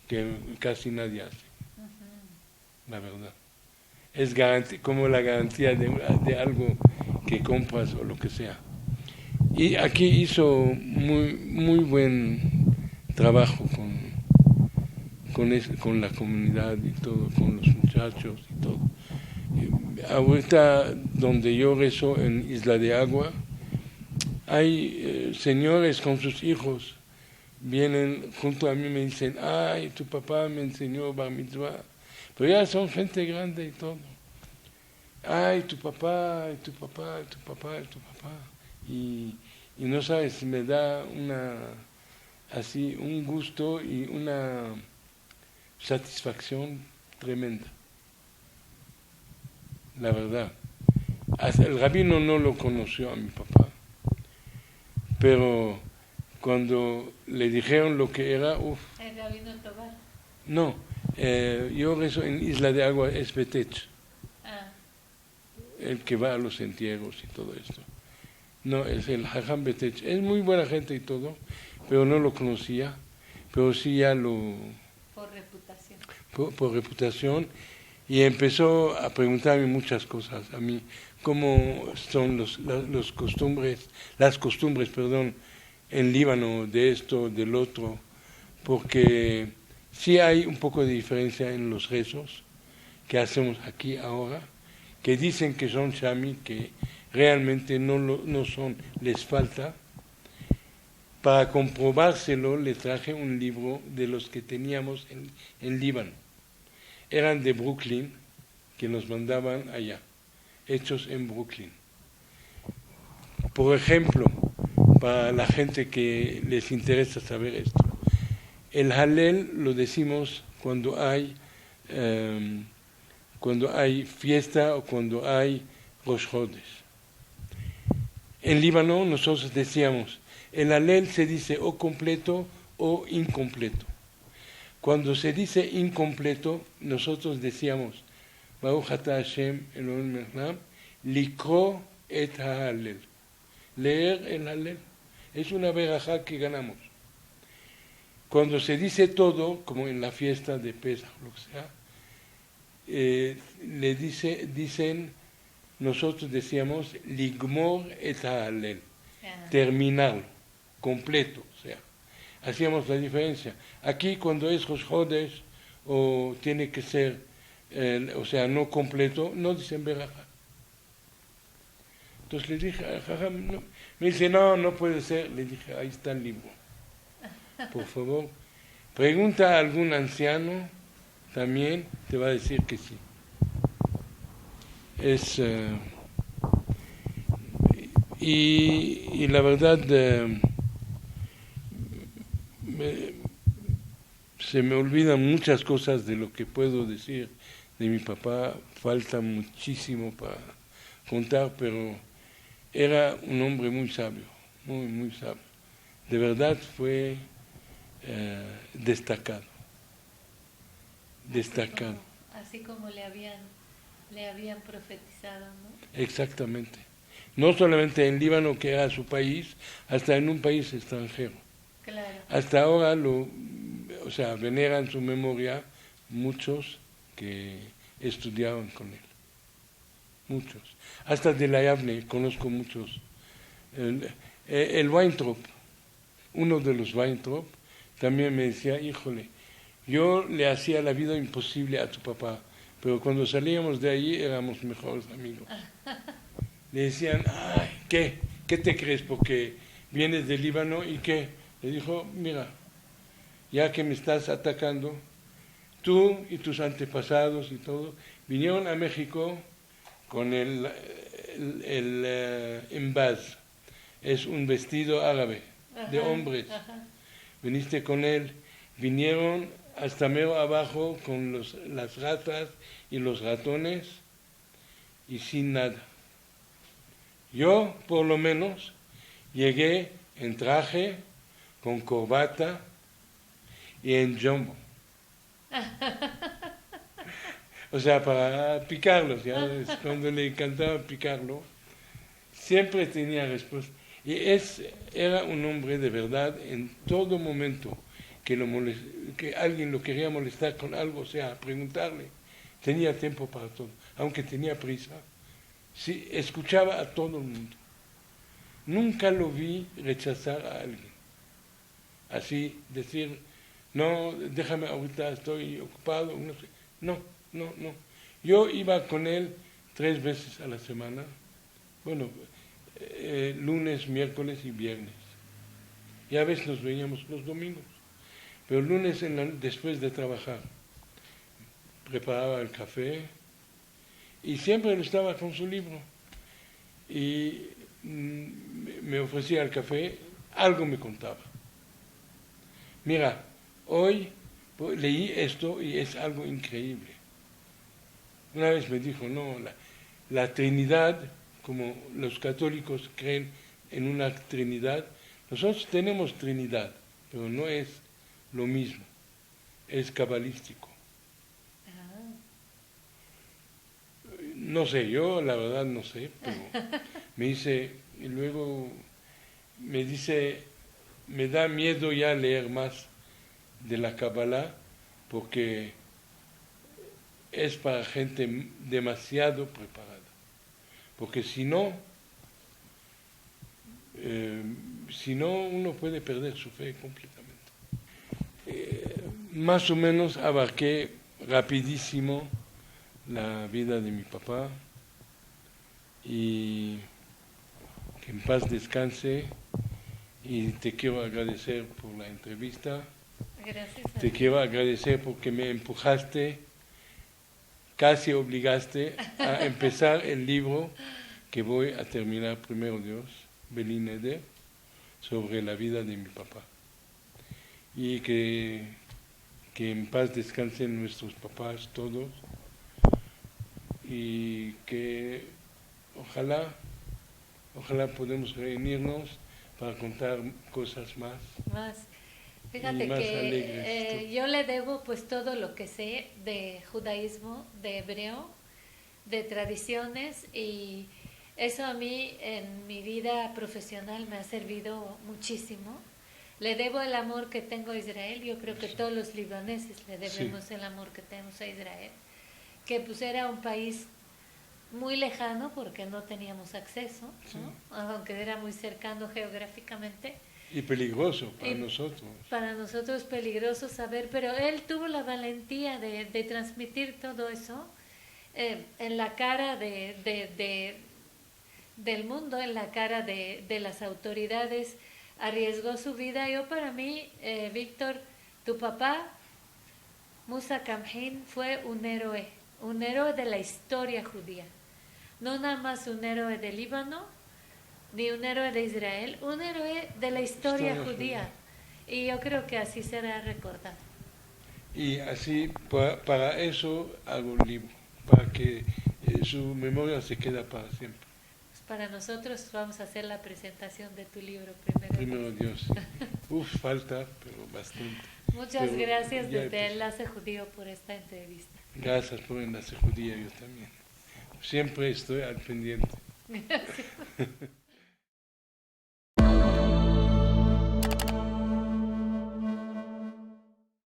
[SPEAKER 2] que casi nadie hace, la verdad. Es como la garantía de algo que compras o lo que sea. Y aquí hizo muy buen trabajo con la comunidad y todo, con los muchachos y todo. Ahorita donde yo rezo en Isla de Agua, hay señores con sus hijos, vienen junto a mí y me dicen, ay, tu papá me enseñó Bar Mitzvah. Pero ya son gente grande y todo. Ay, tu papá, y tu papá, y tu papá, y tu papá. Y no sabes, me da un gusto y una satisfacción tremenda. La verdad. El rabino no lo conoció a mi papá. Pero cuando le dijeron lo que era,
[SPEAKER 1] ¿El rabino Tobar?
[SPEAKER 2] No, yo rezo en Isla de Agua, es Betech. El que va a los entierros y todo esto. No, es el Hajam Betech. Es muy buena gente y todo, pero no lo conocía, pero sí ya lo...
[SPEAKER 1] Por reputación.
[SPEAKER 2] Por reputación, y empezó a preguntarme muchas cosas a mí, cómo son las costumbres, en Líbano, de esto, del otro, porque sí hay un poco de diferencia en los rezos que hacemos aquí ahora, que dicen que son shami, que realmente no son, les falta. Para comprobárselo le traje un libro de los que teníamos en Líbano. eran de Brooklyn, que nos mandaban allá, hechos en Brooklyn. Por ejemplo, para la gente que les interesa saber esto, el Halel lo decimos cuando hay fiesta o cuando hay Rosh Chodesh. En Líbano nosotros decíamos, el Halel se dice o completo o incompleto. Cuando se dice incompleto, nosotros decíamos, Baruch ata Hashem Elohim melech likro et ha'halel, leer el Halel. Es una verajá que ganamos. Cuando se dice todo, como en la fiesta de Pesach, lo que sea, dicen, nosotros decíamos, ligmor et ha'halel, terminarlo, completo, o sea, hacíamos la diferencia. Aquí cuando es Rosh Chodesh, o tiene que ser, o sea, no completo, no dicen verajá. Entonces le dije, no. Me dice, no puede ser. Le dije, ahí está el libro. Por favor, pregunta a algún anciano, también te va a decir que sí. Y la verdad, se me olvidan muchas cosas de lo que puedo decir de mi papá. Falta muchísimo para contar, pero era un hombre muy sabio, muy sabio. De verdad fue destacado.
[SPEAKER 1] Así como le habían profetizado, ¿no?
[SPEAKER 2] Exactamente. No solamente en Líbano, que era su país, hasta en un país extranjero.
[SPEAKER 1] Claro.
[SPEAKER 2] Hasta ahora veneran su memoria muchos que estudiaban con él. Muchos. Hasta de la Yavne conozco muchos. El Weintraub, uno de los Weintraub, también me decía, híjole, yo le hacía la vida imposible a tu papá, pero cuando salíamos de allí éramos mejores amigos. Le decían, ay, ¿qué te crees? Porque vienes del Líbano y ¿qué? Le dijo, mira, ya que me estás atacando, tú y tus antepasados y todo, vinieron a México con el embaz, es un vestido árabe de hombres. Viniste con él, vinieron hasta mero abajo con las ratas y los ratones y sin nada. Yo, por lo menos, llegué en traje, con corbata y en jumbo. O sea, para picarlos, ya cuando le encantaba picarlo, siempre tenía respuesta. Y era un hombre de verdad en todo momento que alguien lo quería molestar con algo, o sea, preguntarle, tenía tiempo para todo, aunque tenía prisa. Sí, escuchaba a todo el mundo. Nunca lo vi rechazar a alguien. Así, decir, no, déjame ahorita, estoy ocupado, no sé. No. Yo iba con él 3 veces a la semana, bueno, lunes, miércoles y viernes. Y a veces nos veíamos los domingos. Pero el lunes, después de trabajar, preparaba el café y siempre él estaba con su libro. Y me ofrecía el café, algo me contaba. Mira, hoy leí esto y es algo increíble. Una vez me dijo, no, la Trinidad, como los católicos creen en una Trinidad, nosotros tenemos Trinidad, pero no es lo mismo, es cabalístico. No sé, yo la verdad no sé, pero me dice, y luego me dice, me da miedo ya leer más de la Kabbalah, porque es para gente demasiado preparada. Porque si no, uno puede perder su fe completamente. Más o menos abarqué rapidísimo la vida de mi papá y que en paz descanse, y te quiero agradecer por la entrevista.
[SPEAKER 1] Gracias.
[SPEAKER 2] Te quiero agradecer porque me empujaste casi obligaste a empezar el libro que voy a terminar, primero Dios, Belín Eder, sobre la vida de mi papá. Y que en paz descansen nuestros papás todos, y que ojalá podamos reunirnos para contar cosas más
[SPEAKER 1] Fíjate
[SPEAKER 2] más
[SPEAKER 1] que
[SPEAKER 2] alegres.
[SPEAKER 1] yo le debo pues todo lo que sé de judaísmo, de hebreo, de tradiciones, y eso a mí en mi vida profesional me ha servido muchísimo. Le debo el amor que tengo a Israel. Yo creo que todos los libaneses le debemos el amor que tenemos a Israel, que pues era un país muy lejano porque no teníamos acceso, ¿no? Aunque era muy cercano geográficamente.
[SPEAKER 2] Y peligroso para nosotros.
[SPEAKER 1] Para nosotros peligroso saber, pero él tuvo la valentía de transmitir todo eso en la cara del mundo, en la cara de las autoridades. Arriesgó su vida. Yo para mí, Víctor, tu papá, Musa Kamhin, fue un héroe de la historia judía. No nada más un héroe de Líbano, ni un héroe de Israel, un héroe de la historia judía. Y yo creo que así será recordado.
[SPEAKER 2] Y así, para eso hago un libro, para que su memoria se quede para siempre.
[SPEAKER 1] Pues para nosotros vamos a hacer la presentación de tu libro
[SPEAKER 2] Primero Dios. Falta, pero bastante.
[SPEAKER 1] Muchas gracias desde Enlace Judío por esta entrevista.
[SPEAKER 2] Gracias por Enlace Judío, yo también. Siempre estoy al pendiente.
[SPEAKER 1] Gracias.